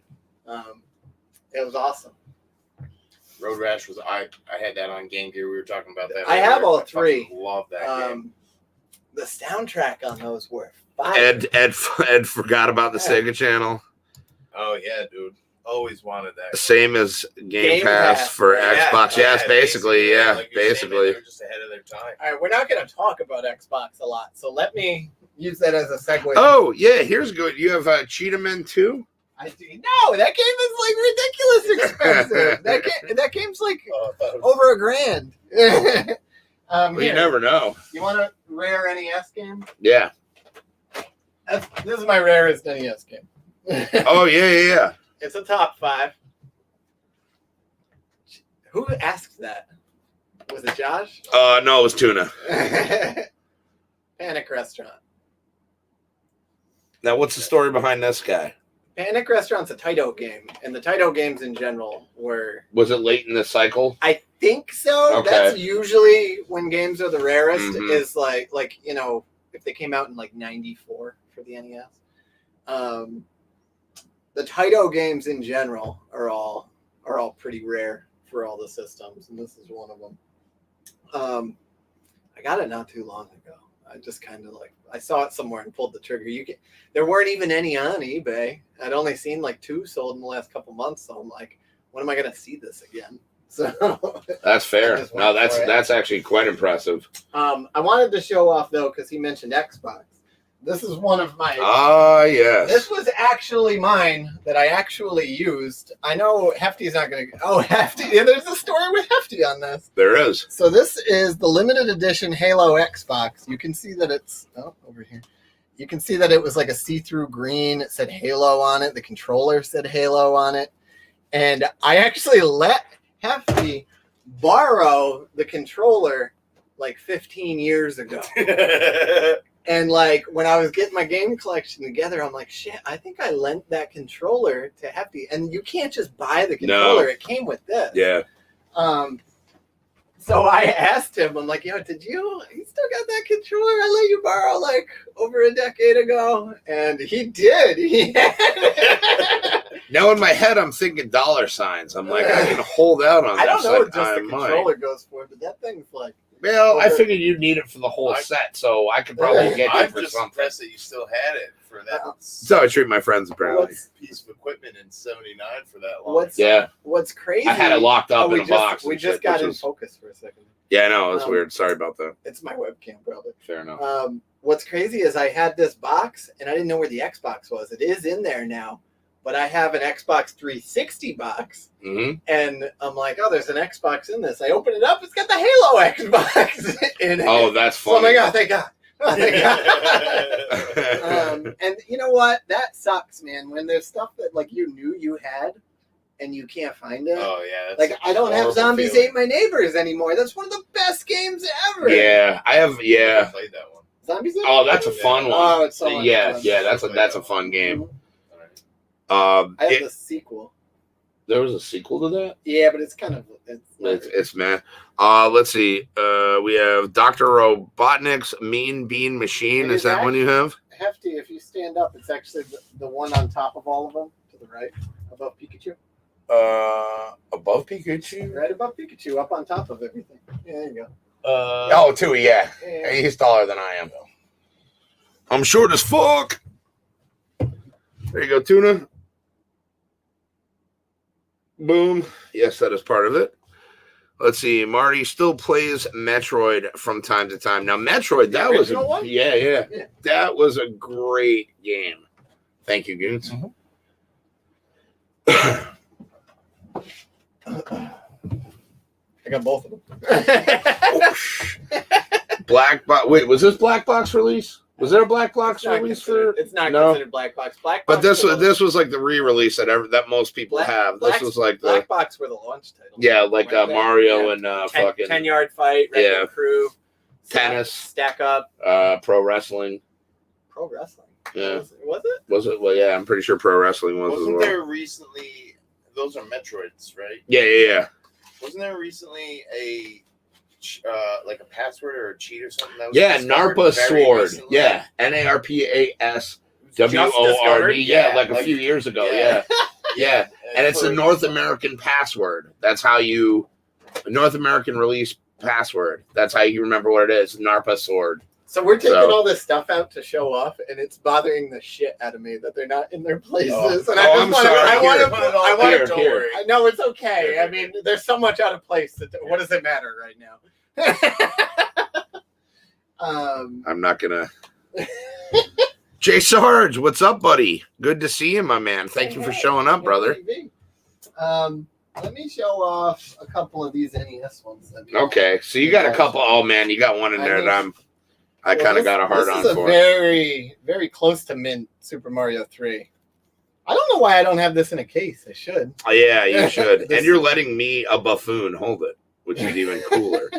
It was awesome. Road Rash was I had that on Game Gear. We were talking about that. I have all I three. fucking love that game. The soundtrack on those were fire. Ed forgot about the Sega Channel. Oh yeah, dude. Always wanted that. Same as Game Game Pass Pass, for right. Xbox. Yes, basically. Yeah, like you're saying, basically. they're just ahead of their time. All right, we're not going to talk about Xbox a lot, so let me use that as a segue. Oh yeah, here's good. You have Cheetah Men 2? I do. No, that game is like ridiculous expensive. that game's like over $1,000. Well, you Here, never know. you want a rare NES game? Yeah. This is my rarest NES game. Oh yeah. It's a top 5. Who asked that? Was it Josh? No, it was Tuna. Panic Restaurant. Now, what's the story behind this guy? Panic Restaurant's a Taito game, and the Taito games in general were... Was it late in the cycle? I think so. Okay. That's usually when games are the rarest, Mhm. is like you know, if they came out in like 94 for the NES. The Taito games in general are all pretty rare for all the systems, and this is one of them. I got it not too long ago. I just kind of I saw it somewhere and pulled the trigger. There weren't even any on eBay. I'd only seen like 2 sold in the last couple months, so I'm like, when am I going to see this again? So That's fair. I just No, went for it. that's actually quite impressive. I wanted to show off though because he mentioned Xbox. This is one of my. Ah, yes. This was actually mine that I actually used. I know Hefty's not going to. Oh, Hefty! Yeah, there's a story with Hefty on this. There is. So this is the limited edition Halo Xbox. You can see that it's over here. You can see that it was like a see-through green. It said Halo on it. The controller said Halo on it. And I actually let Hefty borrow the controller like 15 years ago. And like when I was getting my game collection together, I'm like, shit, I think I lent that controller to Hefty. And you can't just buy the controller. No. It came with this. Yeah. So I asked him, I'm like, yo, you still got that controller I let you borrow like over a decade ago? And he did. He had it. Now in my head, I'm thinking dollar signs. I'm like, I can hold out on I don't this. know what just the I might. controller goes for, but that thing's like, Well, I figured you'd need it for the whole set, so I could probably get you I'm for just something. impressed that you still had it for that. That's how I treat my friends, apparently. Piece of equipment in '79 for that long. What's crazy? I had it locked up in a box. We and just shit, got which in was- focus for a second. Yeah, I know. It was weird. Sorry about that. It's my webcam, probably. Fair enough. What's crazy is I had this box, and I didn't know where the Xbox was. It is in there now, but I have an Xbox 360 box, Mm-hmm. and I'm like, oh, there's an Xbox in this. I open it up, it's got the Halo Xbox in it. Oh, that's So I'm funny. like, oh, thank God. Oh, thank God. And you know what? That sucks, man. When there's stuff that like you knew you had, and you can't find it. Oh yeah. Like I don't have horrible Zombies feeling. Ate My Neighbors anymore. That's one of the best games ever. Yeah, I have. I Yeah. played that one. Zombies Ate Oh, My that's a Neighbors? fun one. Oh, it's so much Yeah, fun. yeah. That's a fun game. All right. I have the sequel. There was a sequel to that? Yeah, but it's kind of It's meh. Let's see. We have Dr. Robotnik's Mean Bean Machine. Is that one you have? Hefty. If you stand up, it's actually the one on top of all of them to the right, above Pikachu. Above Pikachu? Right above Pikachu, up on top of everything. Yeah, there you Oh, Tui, yeah. He's taller than I am. I'm short as fuck. There you go, Tuna. Boom. Yes, that is part of it. Let's see. Marty still plays Metroid from time to time. Now, Metroid, that was one? Yeah. That was a great game. Thank you, Goons. I got both of them. Black Box. Wait, was this Black Box release? Was there a Black Box release for? It's not considered Black Box. But this was like the re-release that most people have. This was like the Black Box were the launch titles. Yeah, like Mario and fucking 10-yard fight, Wrecking Crew, tennis, stack up, pro wrestling. Pro wrestling. Yeah, was it? Was it? Well, yeah, I'm pretty sure pro wrestling was Wasn't as well. there recently? Those are Metroids, right? Yeah. Wasn't there recently a like a password or a cheat or something? That was Narpa Sword. Recently? Yeah, NARPASWORD. Yeah, like a few years ago. Yeah. And it's a North American password. That's how you North American release password. That's how you remember what it is. Narpa Sword. So we're taking all this stuff out to show off, and it's bothering the shit out of me that they're not in their places. And I'm sorry. I want to. Don't worry. I know it's okay. I mean, there's so much out of place. What does it matter right now? I'm not gonna. Jay Sarge, what's up, buddy? Good to see you, my man. Thank you for showing up, brother. Let me show off a couple of these NES ones. Okay, so you got a couple. Oh man, you got one in there that I kind of got a hard on for. This is a very, very close to mint Super Mario 3. I don't know why I don't have this in a case. I should. Oh, yeah, you should. And you're letting me, a buffoon, hold it, which is even cooler.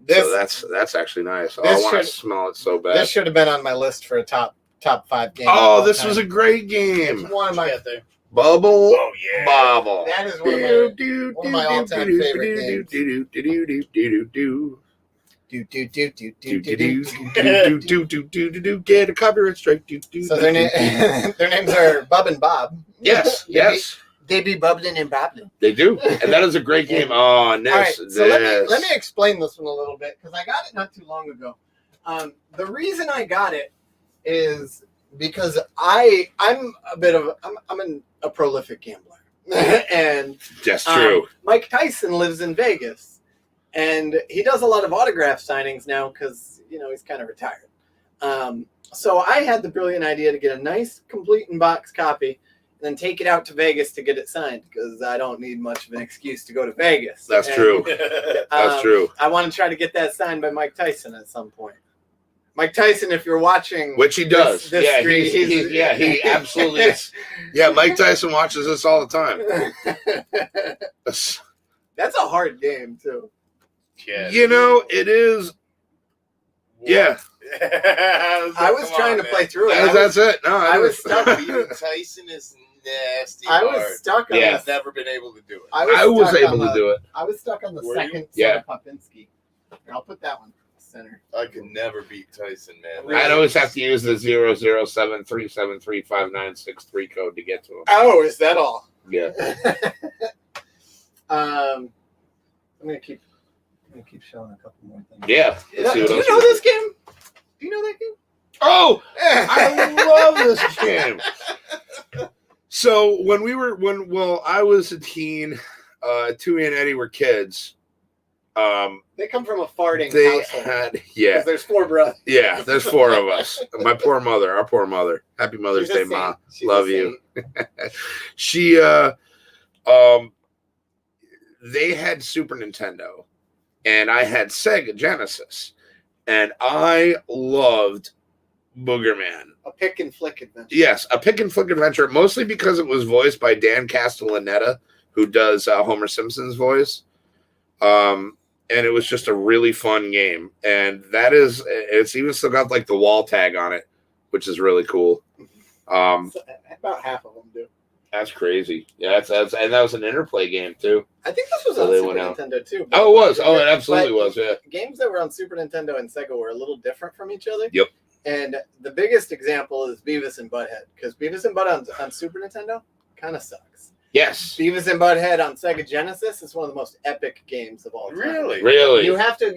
So that's actually nice. Oh, I want to smell it so bad. This should have been on my list for a top 5 game. Oh, this was a great game. It's one of my Bubble. Oh yeah. Bobble. That is one of my all-time favorite games. Get a copyright strike. So their names are Bub and Bob. Yes. They be bubbling and bobbling. They do, and that is a great game. Oh, Ness. All right, so let me explain this one a little bit because I got it not too long ago. The reason I got it is because I'm a prolific gambler, and that's true. Mike Tyson lives in Vegas, and he does a lot of autograph signings now because he's kind of retired. So I had the brilliant idea to get a nice, complete in-box copy. Then take it out to Vegas to get it signed because I don't need much of an excuse to go to Vegas. That's true. That's true. I want to try to get that signed by Mike Tyson at some point. Mike Tyson, if you're watching, which he does, this stream, he absolutely is. Yeah, Mike Tyson watches this all the time. That's a hard game too. Yeah, it is. Yeah. I was trying to play through it. That's it. No, I was stuck. Tyson is nasty. I was stuck on I've never been able to do it. I was able to do it. I was stuck on the second Popinski. I'll put that one center. I could never beat Tyson, man. I'd always have to use the 007373596 code to get to him. Oh, is that all? Yeah. I'm gonna keep showing a couple more things. Yeah. Do you know this game? Do you know that game? Oh, I love this game. So when I was a teen, Tui and Eddie were kids. They come from a farting household. There's 4 brothers. Yeah, there's 4 of us. Our poor mother. Happy Mother's Day, Ma. Love you. She, they had Super Nintendo, and I had Sega Genesis, and I loved Booger Man. A pick and flick adventure. Yes, a pick and flick adventure, mostly because it was voiced by Dan Castellaneta, who does Homer Simpson's voice. And it was just a really fun game. And it's even still got like the wall tag on it, which is really cool. About half of them do. That's crazy. Yeah, that's and that was an Interplay game too. I think this was So on they Super went out. Nintendo too. Oh, it was. Oh, it absolutely was. Yeah. Games that were on Super Nintendo and Sega were a little different from each other. Yep. And the biggest example is Beavis and Butthead, because Beavis and Butthead on Super Nintendo kind of sucks. Yes. Beavis and Butthead on Sega Genesis is one of the most epic games of all time. Really?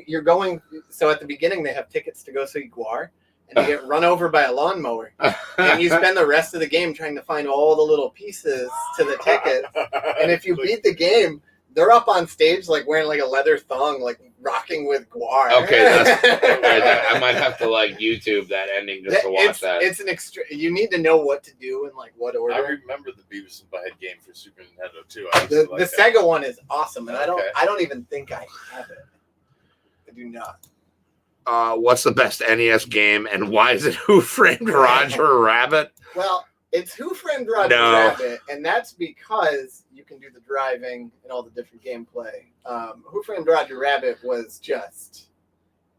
You're going, so at the beginning they have tickets to go see Guar, and you get run over by a lawnmower. And you spend the rest of the game trying to find all the little pieces to the tickets. And if you beat the game, they're up on stage like wearing like a leather thong, like rocking with Guar. Okay, I might have to like YouTube that ending just to watch that. It's an extra. You need to know what to do and like what order. I remember the Beavis and Butthead game for Super Nintendo too. The Sega one is awesome, and I don't even think I have it. I do not. What's the best NES game, and why is it Who Framed Roger Rabbit? Well, it's Who Framed Roger Rabbit, and that's because you can do the driving and all the different gameplay. Who Framed Roger Rabbit was just,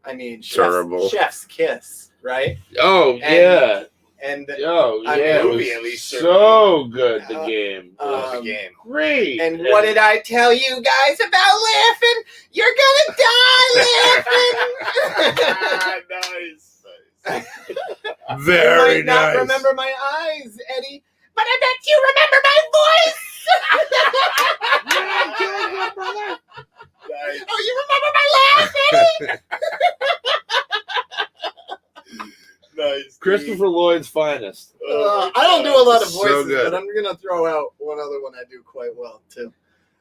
I mean, chef's kiss, right? Oh, yeah. And it was so good, the game. The game. Great. And what did I tell you guys about laughing? You're gonna die laughing. Nice. Very you might not nice. remember my eyes, Eddie, but I bet you remember my voice. Nice. Oh, you remember my laugh, Eddie? Nice. Christopher Lloyd's finest. I don't do a lot of So voices, good. but I'm going to throw out one other one I do quite well, too.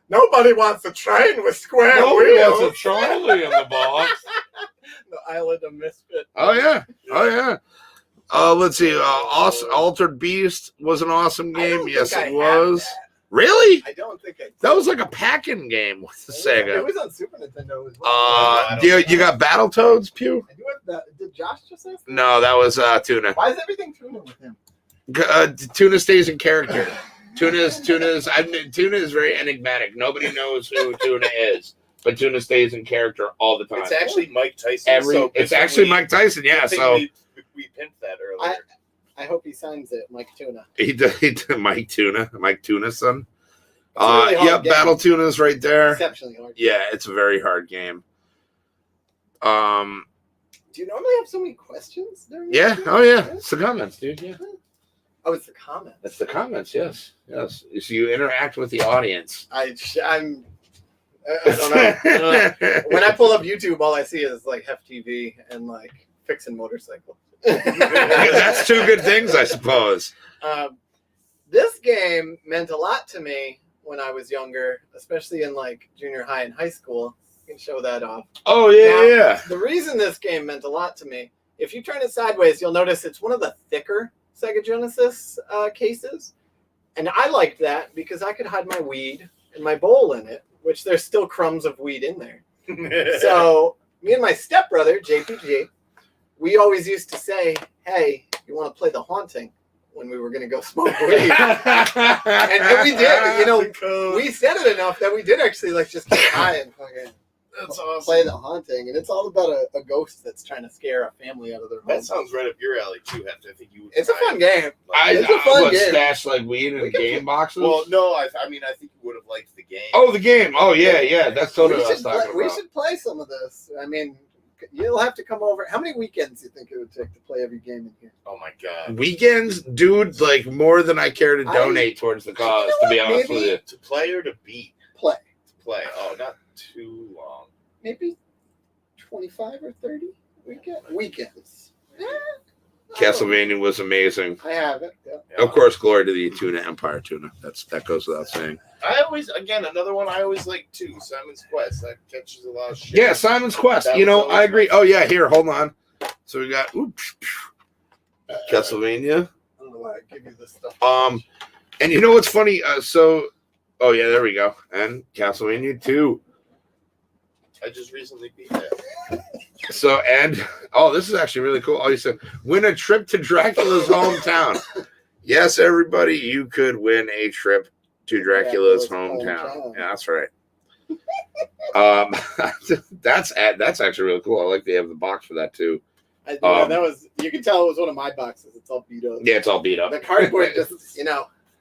Nobody wants a train with square Nobody wheels. wants a Charlie in the box. The Island of Misfit. Oh, yeah. Let's see. Altered Beast was an awesome game. Yes, it was. Really? I don't think I did. That was like a pack-in game with the Sega. It was on Super Nintendo as well. You got Battletoads, Pew? I do have that. Did Josh just say? No, that was Tuna. Why is everything Tuna with him? Tuna stays in character. Tuna is very enigmatic. Nobody knows who Tuna is, but Tuna stays in character all the time. It's actually Mike Tyson. It's actually Mike Tyson. Yeah, so we pimped that earlier. I hope he signs it, Mike Tuna. he did Mike Tuna's son. It's a really hard game. Battle Tuna's right there. Exceptionally hard. Yeah, it's a very hard game. Do you normally have so many questions during Yeah. this? Oh yeah. It's the comments, dude. Yeah. Oh, it's the comments. It's the comments. Yes. So you interact with the audience. I don't know. When I pull up YouTube, all I see is like Hefty TV and like fixing motorcycles. That's two good things, I suppose. This game meant a lot to me when I was younger, especially in like junior high and high school. You can show that off. Oh yeah. The reason this game meant a lot to me, if you turn it sideways, you'll notice it's one of the thicker Sega Genesis cases. And I liked that because I could hide my weed and my bowl in it, which there's still crumbs of weed in there. So me and my stepbrother, JPG, we always used to say, hey, you want to play The Haunting? When we were going to go smoke weed. and we did, we said it enough that we did actually like just get high and fucking play The Haunting. And it's all about a ghost that's trying to scare a family out of their home. That sounds right up your alley too, Hefty. I think you would. It's a fun game. It's a fun game. Stash like weed in game boxes? Well, no, I think you would have liked the game. Oh, the game. Oh, yeah. That's totally what I was talking about. We should play some of this. I mean, you'll have to come over. How many weekends do you think it would take to play every game in here? Oh my god. Weekends, dude, like more than I care to donate towards the cause, to be honest with you. To play or to beat? Play. To play. Oh, not too long. Maybe 25 or 30 weekends. Castlevania was amazing. I have it. Yeah. Of course, glory to the Tuna Empire Tuna. That goes without saying. Another one I always like too, Simon's Quest. That catches a lot of shit. Yeah, Simon's Quest. I agree. Nice. Oh yeah, here, hold on. So we got Castlevania. I don't know why I give you this stuff. And you know what's funny? Oh yeah, there we go. And Castlevania 2. I just recently beat that. So, this is actually really cool. Oh, you said, win a trip to Dracula's hometown. Yes, everybody, you could win a trip to Dracula's hometown. Yeah, that's right. That's actually really cool. I like they have the box for that too. You can tell it was one of my boxes. It's all beat up. Yeah, it's all beat up. The cardboard just,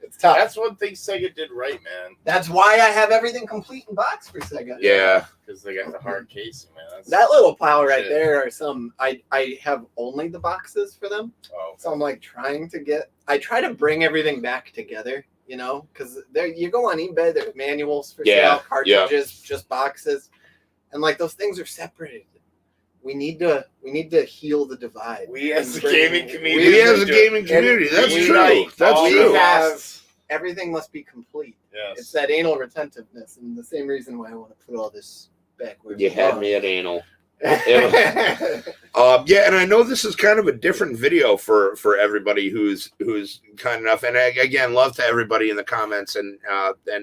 It's tough. That's one thing Sega did right, man. That's why I have everything complete in box for Sega. Yeah. Because they got the hard casing, man. That little pile right shit. there are some. I have only the boxes for them. Oh. So I'm like trying to get. I try to bring everything back together, because there you go on eBay. There's manuals for sale, cartridges, just boxes, and like those things are separated. We need to heal the divide. We as a gaming community. That's true. That's true. Everything must be complete. Yes. It's that anal retentiveness, and the same reason why I want to put all this back where You had me at anal. Yeah, and I know this is kind of a different video for everybody who's kind enough. And again, love to everybody in the comments and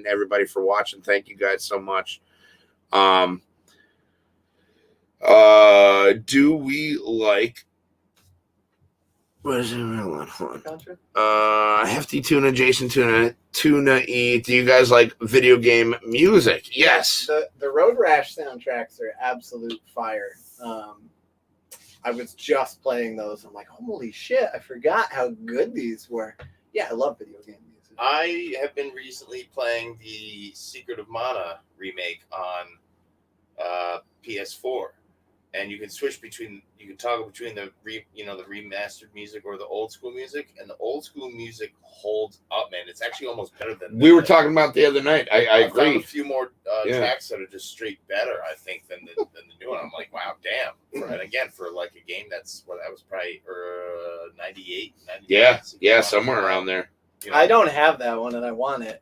everybody for watching. Thank you guys so much. Do we like? What is it? Hold on. Hefty Tuna, Jason Tuna E. Do you guys like video game music? Yes. The Road Rash soundtracks are absolute fire. I was just playing those. I'm like, holy shit! I forgot how good these were. Yeah, I love video game music. I have been recently playing the Secret of Mana remake on PS4. And you can toggle between the remastered music or the old school music, and the old school music holds up, man. It's actually almost better than we were talking about the other night. I agree. Found a few more tracks that are just straight better, I think, than the new one. I'm like, wow, damn. And again, for like a game that was probably 98, 99. Yeah, somewhere around there. I don't have that one, and I want it.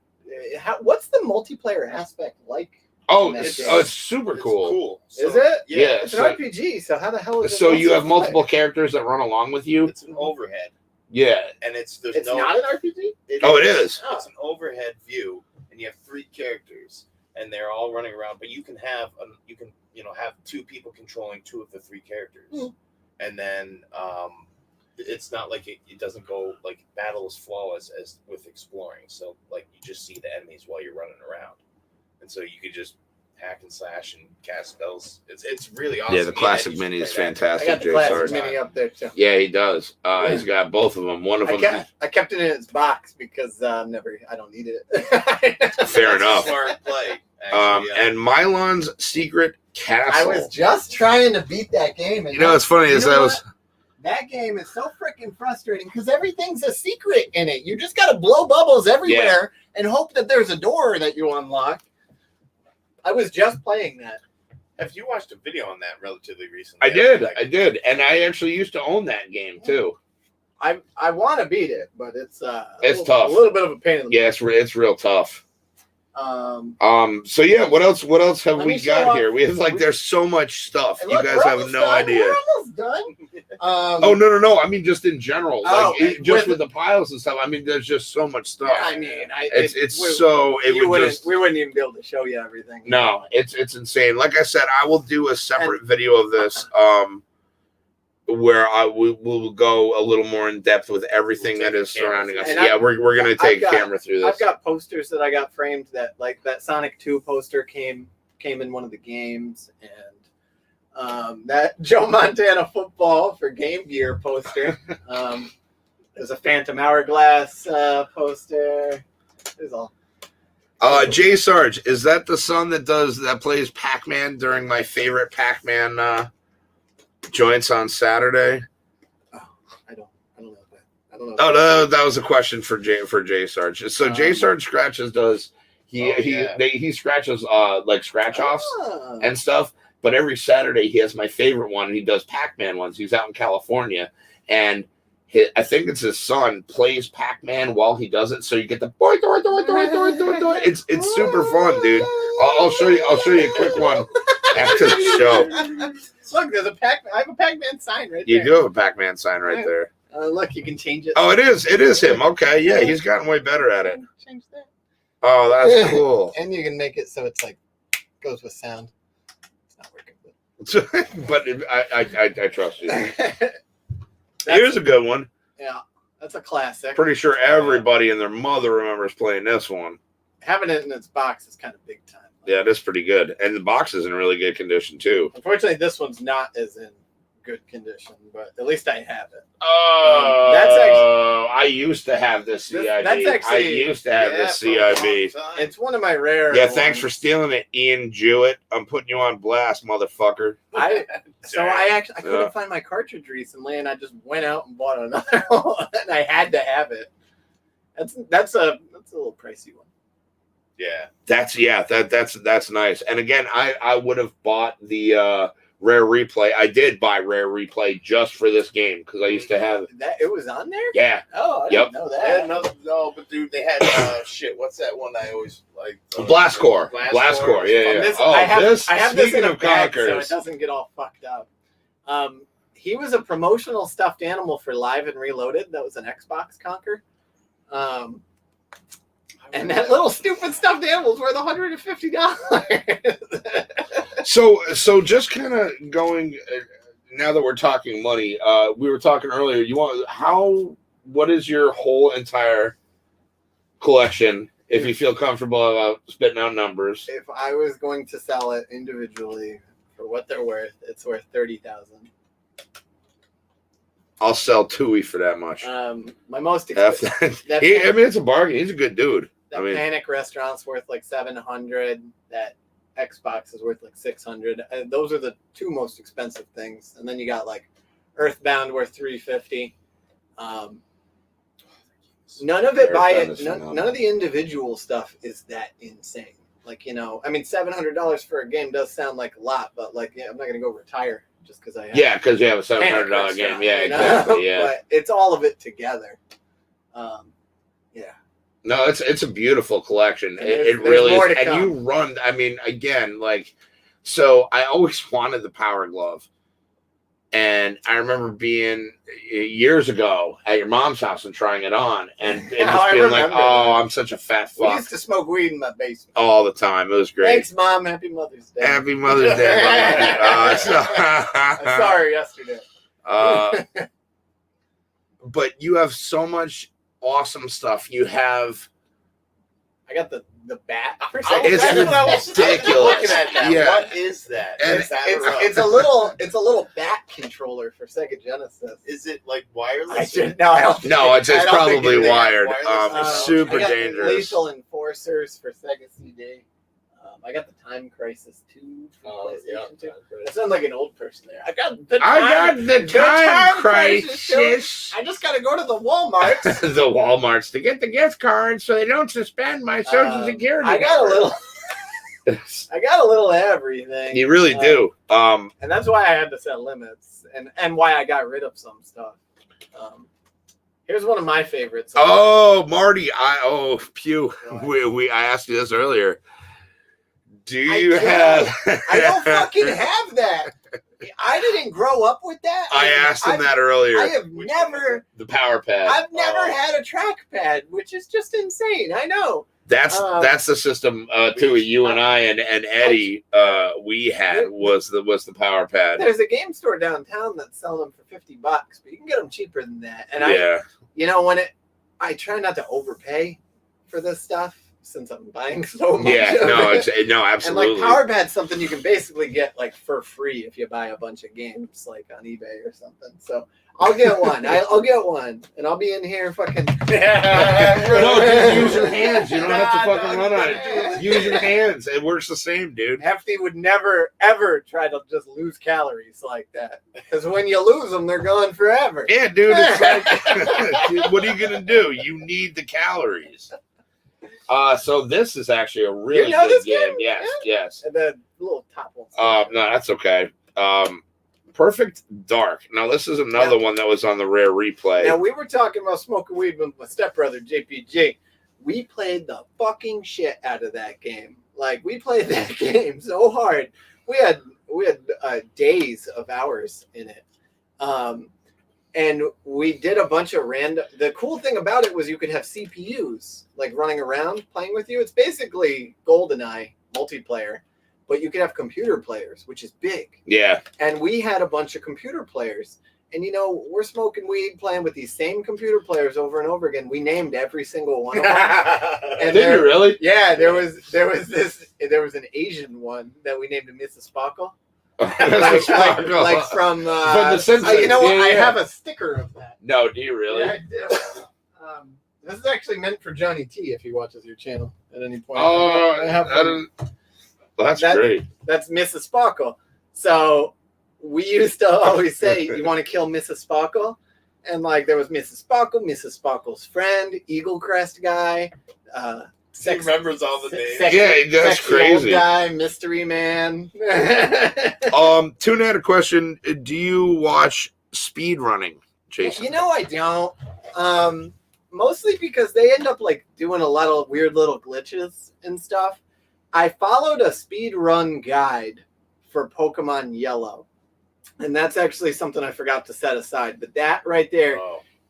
What's the multiplayer aspect like? Oh, it's super cool. So, is it? Yeah. It's an RPG, so how the hell is it? So you have multiple characters that run along with you? It's an overhead. Yeah. And it's not an RPG? It is. It's an overhead view, and you have 3 characters, and they're all running around, but you can have have 2 people controlling 2 of the 3 characters. And then it's not like it doesn't go like battle is flawless as with exploring. So like you just see the enemies while you're running around. And so you could just hack and slash and cast spells. It's really awesome. Yeah, the classic mini is fantastic. I got the classic mini up there too. Yeah, he does. He's got both of them. One of them. I kept it in its box because I don't need it. Fair enough. Smart play. Actually, and Mylon's Secret Castle. I was just trying to beat that game. And it's funny is that game is so freaking frustrating because everything's a secret in it. You just got to blow bubbles everywhere and hope that there's a door that you unlock. I was just playing that. Have you watched a video on that relatively recently? I did. And I actually used to own that game too. I want to beat it, but it's tough. A little bit of a pain in the butt. Yeah, it's real tough. So yeah, what else have we got here? We have there's so much stuff. You guys have no idea. We're almost done. Oh no! I mean, just in general, with the piles and stuff. I mean, there's just so much stuff. Yeah, I mean, we wouldn't even be able to show you everything. No, it's insane. Like I said, I will do a separate video of this. Where we'll go a little more in depth with everything that is surrounding us. Yeah, we're gonna take a camera through this. I've got posters that I got framed that that Sonic 2 poster came in one of the games, and that Joe Montana football for Game Gear poster. There's a Phantom Hourglass poster. There's all. Jay Sarge, is that the son that plays Pac-Man during my favorite Pac-Man joints on Saturday? Oh, I don't know that. I don't know. Oh no, that was a question for Jay Sarge. So Jay Sarge scratches he scratches like scratch offs and stuff. But every Saturday he has my favorite one. And he does Pac-Man ones. He's out in California, and I think it's his son plays Pac-Man while he does it. So you get the boy. It's super fun, dude. I'll show you a quick one after the show. Look, there's I have a Pac-Man sign right there. You do have a Pac-Man sign right there. Look, you can change it. Oh, it is him. Okay, yeah, he's gotten way better at it. Change that. Oh, that's cool. And you can make it so it's goes with sound. It's not working, but I trust you. Here's a good one. Yeah, that's a classic. Pretty sure everybody and their mother remembers playing this one. Having it in its box is kind of big time. Yeah, it is pretty good. And the box is in really good condition, too. Unfortunately, this one's not as in good condition, but at least I have it. Oh, that's actually... I used to have this CIB. That's actually- I used to have this for a long CIB. time. It's one of my rare. Yeah, thanks ones. for stealing it, Ian Jewett. I'm putting you on blast, motherfucker. I Yeah. couldn't find my cartridge recently, and I just went out and bought another one, and I had to have it. That's a little pricey one. Yeah. That's nice. And again, I would have bought the Rare Replay. I did buy Rare Replay just for this game because I used to have That it was on there. Yeah. Oh, I Yep. didn't know They had that. no, but dude, they had shit. What's that one I always like? Blast Core. Blast Core. Yeah. This, Oh, I have this speaking in a of bag, so conkers. it doesn't get all fucked up. He was a promotional stuffed animal for Live and Reloaded. That was an Xbox conker. And that little stupid stuffed animal was worth $150. So just kind of going now that we're talking money. We were talking earlier. What is your whole entire collection? If you feel comfortable about spitting out numbers. If I was going to sell it individually for what they're worth, it's worth $30,000. I'll sell Tui for that much. My most I expensive. mean, it's a bargain. He's a good dude. That Panic restaurant's worth like $700. That Xbox is worth like $600. Those are the two most expensive things. And then you got like Earthbound worth $350. None of it none of the individual stuff is that insane. Like, you know, I mean, $700 for a game does sound like a lot, but like, yeah, I'm not gonna go retire just because I have. Yeah, because you have a $700 game. Yeah, exactly. Yeah, but it's all of it together. Yeah. No, it's a beautiful collection. It there's really more is. to And come. you run. I mean, again, like, so I always wanted the Power Glove. And I remember being years ago at your mom's house and trying it on and just being like, oh, I'm such a fat We fuck used to smoke weed in my basement. all the time. It was great. Thanks, Mom. Happy Mother's Day. Happy Mother's Day. I saw her yesterday. But you have so much awesome stuff. You have... I got the bat. It's ridiculous. Looking at that. Yeah. What is that? And It's a little bat controller for Sega Genesis. Is it like wireless? I didn't know. No, it's I don't think probably they have wired. wireless. It's super I got dangerous. Lethal Enforcers for Sega CD. I got the Time Crisis 2 for PlayStation 2. I sound like an old person there. I got the Time Crisis. I just got to go to the Walmart. The Walmarts to get the gift cards so they don't suspend my Social Security. I got a little everything. You really do. And that's why I had to set limits and why I got rid of some stuff. Here's one of my favorites. Oh, Marty. Pew. I asked you this earlier. Do you have? I don't fucking have that. I didn't grow up with that. I asked him that earlier. I have never. The power pad. I've never had a trackpad, which is just insane. I know. That's the system too. You and I and Eddie we had was the power pad. There's a game store downtown that's selling them for $50, but you can get them cheaper than that. And I try not to overpay for this stuff since I'm buying so much. Yeah, no, absolutely. And like Power Pad's something you can basically get like for free if you buy a bunch of games like on eBay or something. So I'll get one. I'll get one, and I'll be in here fucking. No, just use your hands. You don't have to fucking run on it. Use your hands. It works the same, dude. Hefty would never ever try to just lose calories like that, because when you lose them, they're gone forever. Yeah, dude. It's like, what are you gonna do? You need the calories. So this is actually a really good game. Yes. And the little top one. No, that's okay. Perfect Dark. Now this is another one that was on the Rare Replay. Now we were talking about smoking weed with my stepbrother JPG. We played the fucking shit out of that game. Like we played that game so hard. We had days of hours in it. And we did a bunch of random. The cool thing about it was you could have CPUs like running around playing with you. It's basically GoldenEye multiplayer, but you could have computer players, which is big. Yeah. And we had a bunch of computer players. And, we're smoking weed, playing with these same computer players over and over again. We named every single one of them. And did you really? Yeah, there was an Asian one that we named Mrs. Sparkle. like from the Simpsons. I have a sticker of that. No, do you really? Yeah, I do. This is actually meant for Johnny T if he watches your channel at any point. Oh, that's great. That's Mrs. Sparkle. So we used to always say, "You want to kill Mrs. Sparkle?" And like there was Mrs. Sparkle, Mrs. Sparkle's friend, Eagle Crest guy. He remembers all the names. That's crazy. Old guy, Mystery Man. Tuna had a question. Do you watch speed running, Jason? You know I don't. Mostly because they end up like doing a lot of weird little glitches and stuff. I followed a speed run guide for Pokemon Yellow. And that's actually something I forgot to set aside. But that right there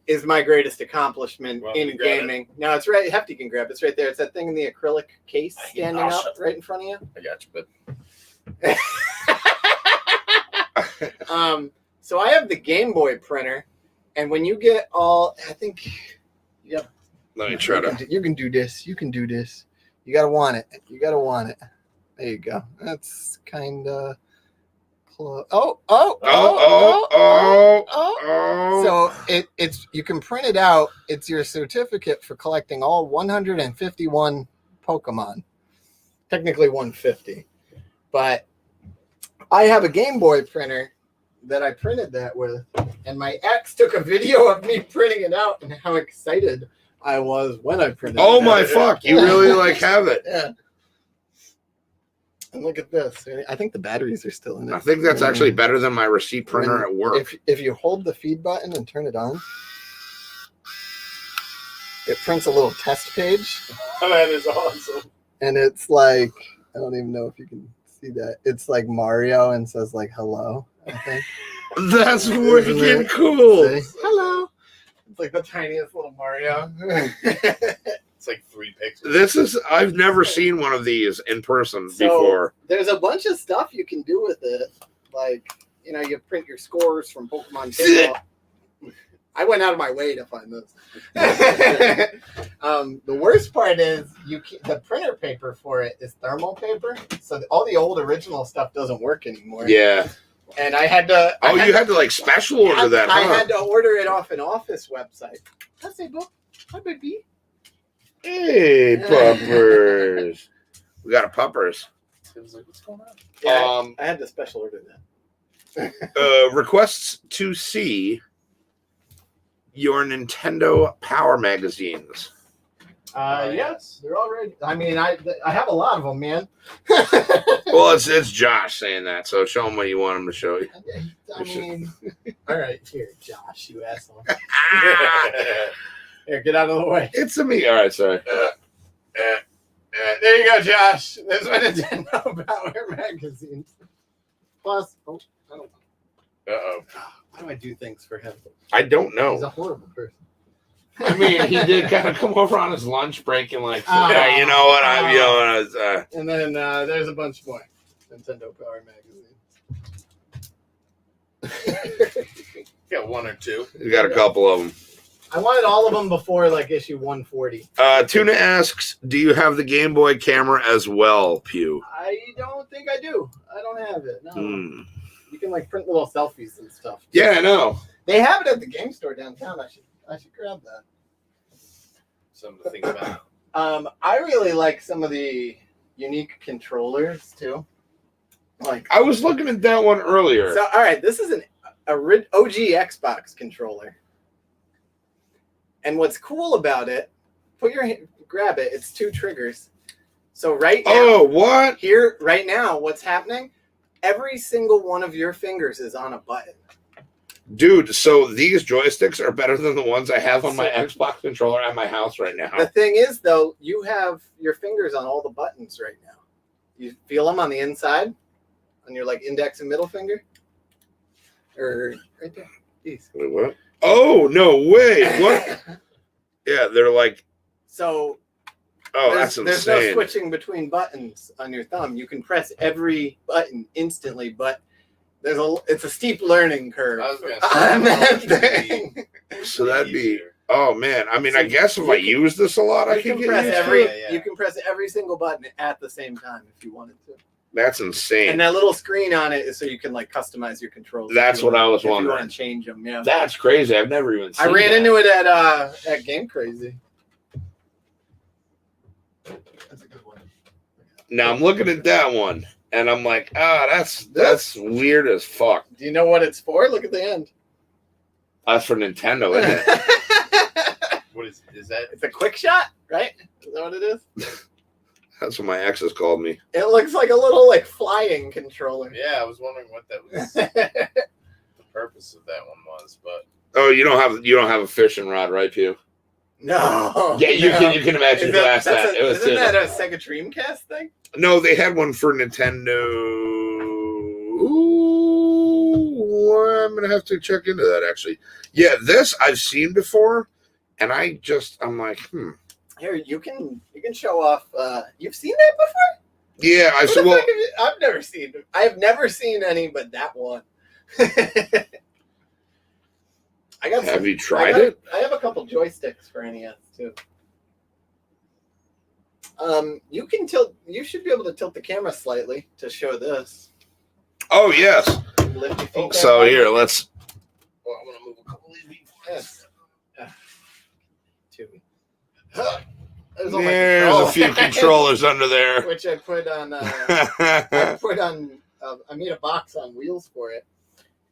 is my greatest accomplishment in gaming. No, it's right. Hefty can grab it. It's right there. It's that thing in the acrylic case standing up right in front of you. I got you, but so I have the Game Boy printer, and when you get all, I think, yep. Let me try to. You can do this. You can do this. You gotta want it. You gotta want it. There you go. That's kind of close. Oh. So it's you can print it out. It's your certificate for collecting all 151 Pokemon. Technically 150, but I have a Game Boy printer that I printed that with, and my ex took a video of me printing it out and how excited I was when I printed it. Oh my fuck! You really like have it? Yeah. And look at this. I think the batteries are still in it. I think that's actually better than my receipt printer at work. If you hold the feed button and turn it on, it prints a little test page. Oh, that is awesome. And it's like, I don't even know if you can see that. It's like Mario and says like hello, I think. That's wicked cool. Say, hello. It's like the tiniest little Mario. It's like 3 pixels. I've never seen one of these in person before. There's a bunch of stuff you can do with it. Like, you print your scores from Pokemon Pinball. I went out of my way to find this. The worst part is the printer paper for it is thermal paper. So all the old original stuff doesn't work anymore. Yeah. And I had to... you had to like special order that, huh? I had to order it off an office website. That's a book. Hi, baby. Hey, puppers. We got a puppers. It was like, what's going on? Yeah, I had to special order that. Requests to see your Nintendo Power magazines. Yes, they're all ready. I mean, I have a lot of them, man. Well, it's Josh saying that, so show him what you want him to show you. I mean, all right, here, Josh, you asshole. Here, get out of the way. It's a me. All right, sorry. There you go, Josh. There's my Nintendo Power magazines. Plus, I don't know. Why do I do things for him? I don't know. He's a horrible person. I mean, he did kind of come over on his lunch break and like, yeah, you know what? And then there's a bunch more Nintendo Power magazines. Got 1 or 2. You got a couple of them. I wanted all of them before like issue 140. Tuna asks, do you have the Game Boy camera as well, Pew? I don't think I do. I don't have it. No. You can like print little selfies and stuff. Yeah, I know. They have it at the game store downtown. I should grab that. Something to think about. I really like some of the unique controllers too. Like I was looking at that one earlier. So all right, this is an OG Xbox controller. And what's cool about it, grab it. It's 2 triggers. So right now, what? Here, right now, what's happening? Every single one of your fingers is on a button. Dude, so these joysticks are better than the ones I have on my Xbox controller at my house right now. The thing is, though, you have your fingers on all the buttons right now. You feel them on the inside, on your like index and middle finger, or right there. These. Wait, what? Oh no way! What? Yeah, they're like. So. Oh, that's insane. There's no switching between buttons on your thumb. You can press every button instantly, but it's a steep learning curve on that thing. So that'd be. Oh man, I mean, I guess if I use this a lot, I can get used to it. You can press every single button at the same time if you wanted to. That's insane. And that little screen on it is so you can like customize your controls. That's what I was if wondering. You want to change them, yeah. That's crazy. I've never even seen I ran that. into it at Game Crazy. That's a good one. Now I'm looking at that one, and I'm like, that's weird as fuck. Do you know what it's for? Look at the end. That's for Nintendo, isn't it? What is that? It's a quick shot, right? Is that what it is? That's what my exes called me. It looks like a little like flying controller. Yeah, I was wondering what that was. The purpose of that one was, but Oh, you don't have a fishing rod, right, Pew? No. Yeah, you can imagine who asked that. Isn't that a Sega Dreamcast thing? No, they had one for Nintendo. Ooh, I'm gonna have to check into that actually. Yeah, this I've seen before, and I'm like, Here, you can show off. You've seen that before? Yeah, I said. Well, I've never seen. I have never seen any, but that one. Have you tried it? I have a couple joysticks for NES too. You can tilt. You should be able to tilt the camera slightly to show this. Oh yes. Lift your feet So back. here, let's. Well, I'm gonna move a couple of these. Yes. Two. There's a few controllers under there. Which I put on. I made a box on wheels for it,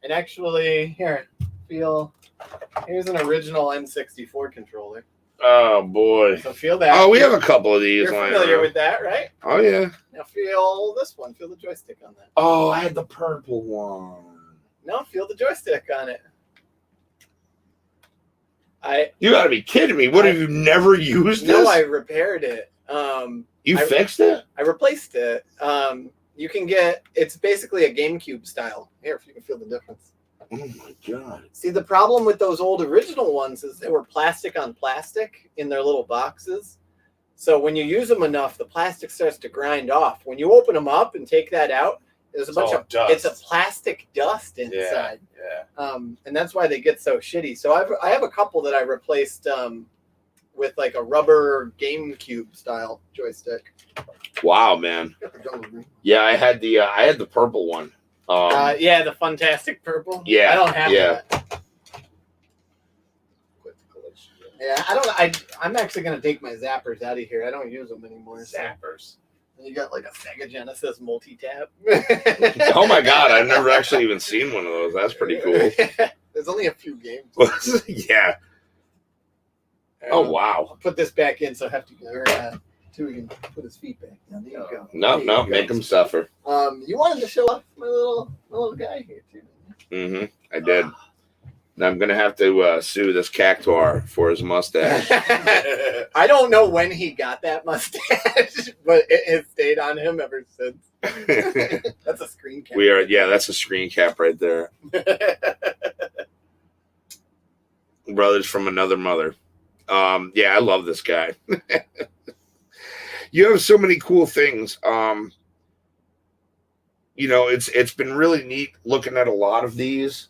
and actually, here, here's an original N64 controller. Oh boy! So feel that. Oh, we have a couple of these. You're familiar with that, right? Oh yeah. Now feel this one. Feel the joystick on that. Oh, I had the purple one. No, feel the joystick on it. You gotta be kidding me! What have you never used this? No, I repaired it. You fixed it? I replaced it. You can get. It's basically a GameCube style. Here, if you can feel the difference. Oh my god! See, the problem with those old original ones is they were plastic on plastic in their little boxes. So when you use them enough, the plastic starts to grind off. When you open them up and take that out, there's a bunch of dust. It's a plastic dust inside. Yeah. And that's why they get so shitty. So I have a couple that I replaced with like a rubber GameCube style joystick. Wow, man. Yeah, I had the purple one. Yeah, the Fantastic Purple. Yeah, I don't have yeah. that. Yeah, I don't. I'm actually gonna take my zappers out of here. I don't use them anymore. Zappers. And you got like a Sega Genesis multi-tap. Oh my god, I've never actually even seen one of those. That's pretty cool. There's only a few games. Yeah. Oh wow. I'll put this back in so Hefty can put his feet back down. There you go. No, make him suffer. You wanted to show off my little guy here too. Mm-hmm. I did. Now I'm gonna have to sue this cactuar for his mustache. I don't know when he got that mustache, but it has stayed on him ever since. That's a screen cap. That's a screen cap right there. Brothers from another mother. I love this guy. You have so many cool things. It's been really neat looking at a lot of these.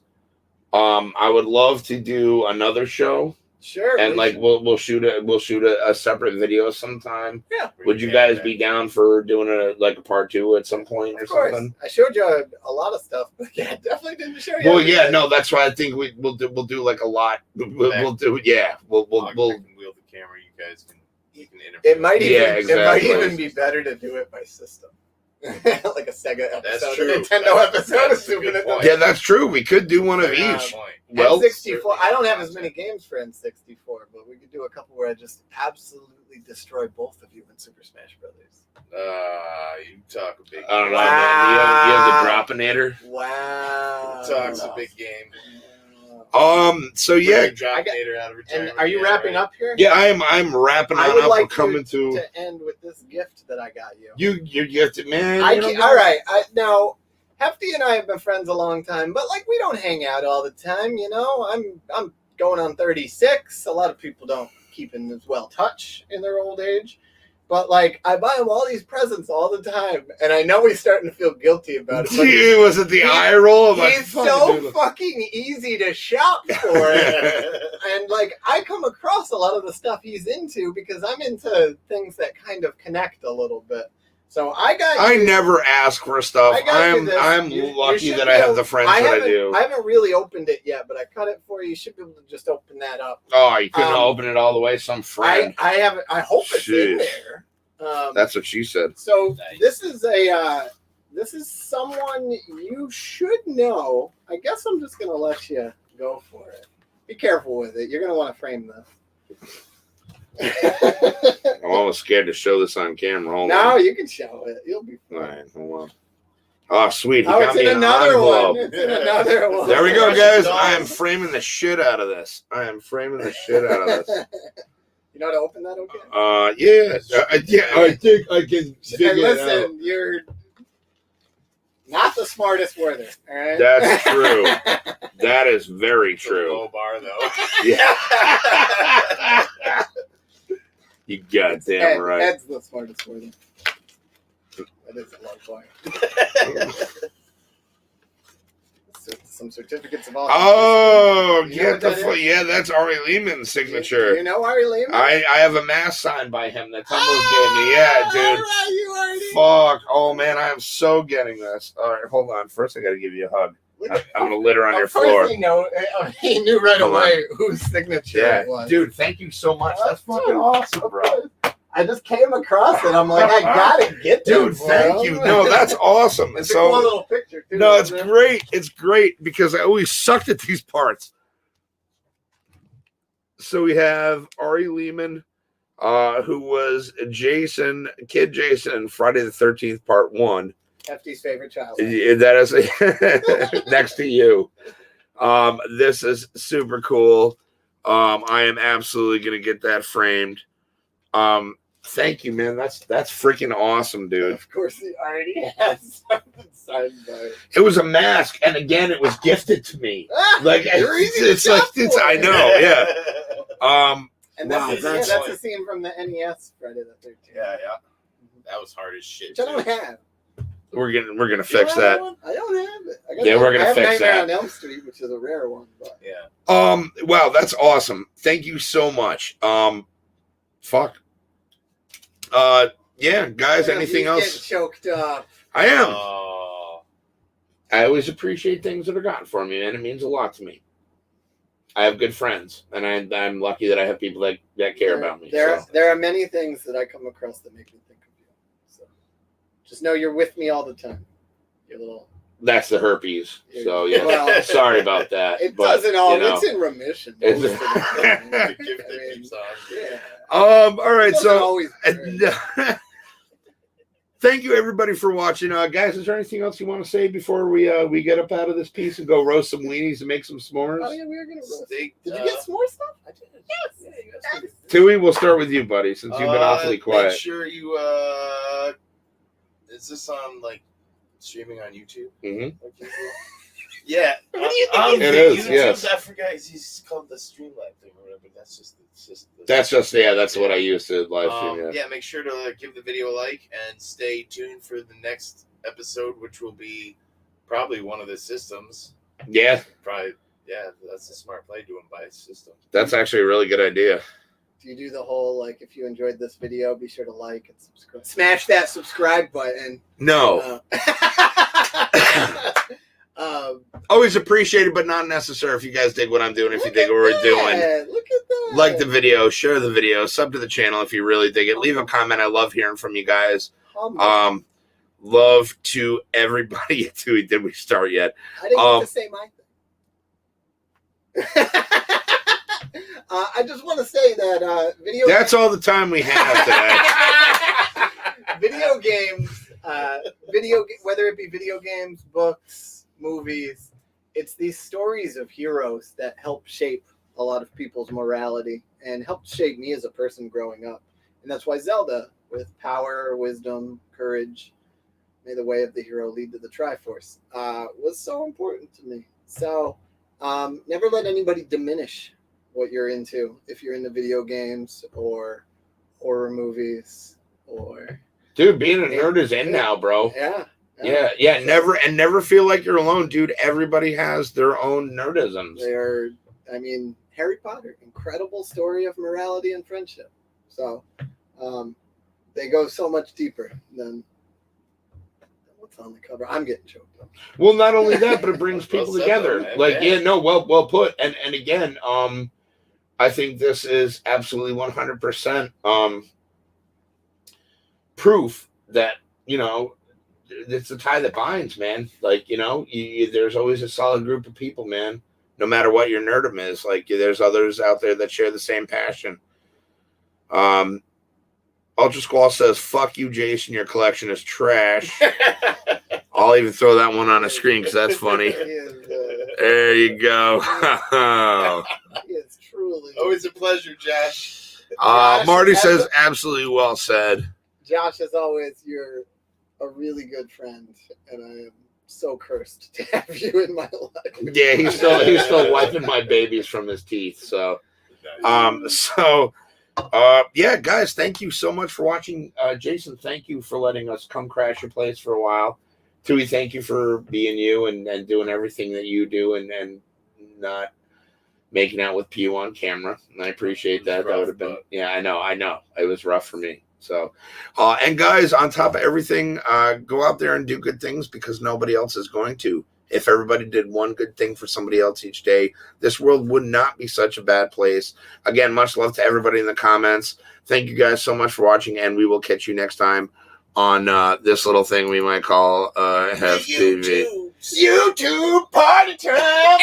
I would love to do another show. Sure. And we'll shoot a separate video sometime. Yeah. Would you guys be down for doing a part 2 at some point or something? I showed you a lot of stuff, but yeah, definitely didn't show you. Well, yeah, no, that's why I think we'll do like a lot. We'll do I can wheel the camera. You can interview. It might exactly. even be better to do it by system. Like a Sega episode, That's true. a Nintendo episode, That's a good Super point. Yeah, that's true. We could do one of each. Well, N64. I don't have as many games for N64, but we could do a couple where I just absolutely destroy both of you in Super Smash Brothers. You talk a big. I don't know, Wow. man. You have the Droppinator. Wow. Talk's a big game. So yeah, Droppinator out of retirement. And are you wrapping up here? yeah, I'm wrapping I on would up. like We're coming to to end with this gift that I got you. you gifted, man. All right. Now, Hefty and I have been friends a long time, but we don't hang out all the time. I'm going on 36. A lot of people don't keep in as well touch in their old age. But I buy him all these presents all the time, and I know he's starting to feel guilty about it. But was it the eye roll? He's so fucking easy to shop for it. And I come across a lot of the stuff he's into because I'm into things that kind of connect a little bit. So I got. I never ask for stuff. I'm lucky that I have the friends that I do. I haven't really opened it yet, but I cut it for you. You should be able to just open that up. Oh, you couldn't open it all the way? Some friend. I haven't. I hope it's in there. That's what she said. So this is someone you should know. I guess I'm just gonna let you go for it. Be careful with it. You're gonna want to frame this. I'm almost scared to show this on camera. Hold on. You can show it. You'll be fine. All right, hold on. Oh, sweet. He got me an envelope. It's in another one. There we go, guys. I am framing the shit out of this. I am framing the shit out of this. You know how to open that okay? Yeah. I think I can figure it out. Listen, you're not the smartest worther, all right? That's true. That is very true. Low bar, though. Yeah. You goddamn right. Ed's the smartest worther. That is a low bar. Some certificates of office. Oh, yeah, that's Ari Lehman's signature. You know Ari Lehman? I have a mask signed by him that Tumblr gave me. Yeah, dude. Right, you already. Fuck. Oh, man, I am so getting this. All right, hold on. First, I got to give you a hug. I'm going to litter on your floor. He knew right away whose signature it was. Dude, thank you so much. That's fucking awesome, bro. I just came across it. I'm like, I gotta get this. Dude, thank you. No, that's awesome. It's a cool little picture, too. No, it's great. It's great because I always sucked at these parts. So we have Ari Lehman, who was Kid Jason in Friday the 13th, Part 1. Hefty's favorite child. That is next to you. This is super cool. I am absolutely going to get that framed. Thank you, man. That's freaking awesome, dude. Of course, he already has something signed by it. It was a mask, and again, it was gifted to me. Like it's I know, yeah. And that's a scene from the NES Friday the 13th. Yeah. That was hard as shit. Which I don't have. We're gonna fix that. I don't have it. We're gonna fix that. on Elm Street, which is a rare one, but yeah. Wow, that's awesome. Thank you so much. Fuck. Yeah, guys. Anything else? Getting choked up. I am. I always appreciate things that are gotten for me, and it means a lot to me. I have good friends, and I'm lucky that I have people that care about me. There are many things that I come across that make me think of you. So just know you're with me all the time. Your little. That's the herpes. So yeah, well, sorry about that. It doesn't all. It's in remission. All right. So thank you everybody for watching. Guys, is there anything else you want to say before we get up out of this piece and go roast some weenies and make some s'mores? Oh yeah, we are gonna roast. Did you get s'more stuff? I did. Yes. Tui, we'll start with you, buddy, since you've been awfully quiet. Make sure you is this on streaming on YouTube? Mm-hmm. Yeah. What do you think it is? YouTube, yes. I forgot. He's called the Streamlab thing or whatever. That's what I use to live stream. Yeah, make sure to give the video a like and stay tuned for the next episode, which will be probably one of the systems. Yeah. Probably. Yeah, that's a smart play doing by system. That's actually a really good idea. Do you do the whole if you enjoyed this video, be sure to like and subscribe. Smash that subscribe button. No. Always appreciated, but not necessary. If you guys dig what I'm doing, if you dig what we're doing, look at that. Like the video, share the video, sub to the channel if you really dig it. Leave a comment. I love hearing from you guys. Love to everybody. Did we start yet? I didn't get to say my thing. I just want to say that That's all the time we have today. Video games, whether it be video games, books, movies, it's these stories of heroes that help shape a lot of people's morality and helped shape me as a person growing up. And that's why Zelda, with power, wisdom, courage, may the way of the hero lead to the Triforce, was so important to me. So never let anybody diminish what you're into. If you're into video games or horror movies or... Dude, being a nerd is in now, bro. Yeah. Never feel like you're alone, dude. Everybody has their own nerdisms. Harry Potter, incredible story of morality and friendship. So they go so much deeper than what's on the cover. I'm getting choked up. Well, not only that, but it brings Well people said, together. though, man. Like, Yeah. well put. And again, I think this is absolutely 100% proof that, it's the tie that binds, man. Like, there's always a solid group of people, man. No matter what your nerdum is, like, there's others out there that share the same passion. Ultra Squall says, "Fuck you, Jason. Your collection is trash." I'll even throw that one on a screen because that's funny. There you go. He is truly. Always a pleasure, Josh. Marty says, "Absolutely well said." Josh, as always, you're a really good friend, and I am so cursed to have you in my life. Yeah, he's still wiping my babies from his teeth. So, yeah, guys, thank you so much for watching. Jason, thank you for letting us come crash your place for a while. Tui, thank you for being you and doing everything that you do and not making out with Pew on camera. And I appreciate that. That would have been, yeah, I know. It was rough for me. So, and guys, on top of everything, go out there and do good things because nobody else is going to. If everybody did one good thing for somebody else each day, this world would not be such a bad place. Again, much love to everybody in the comments. Thank you guys so much for watching, and we will catch you next time on this little thing we might call Hefty TV. YouTube party time.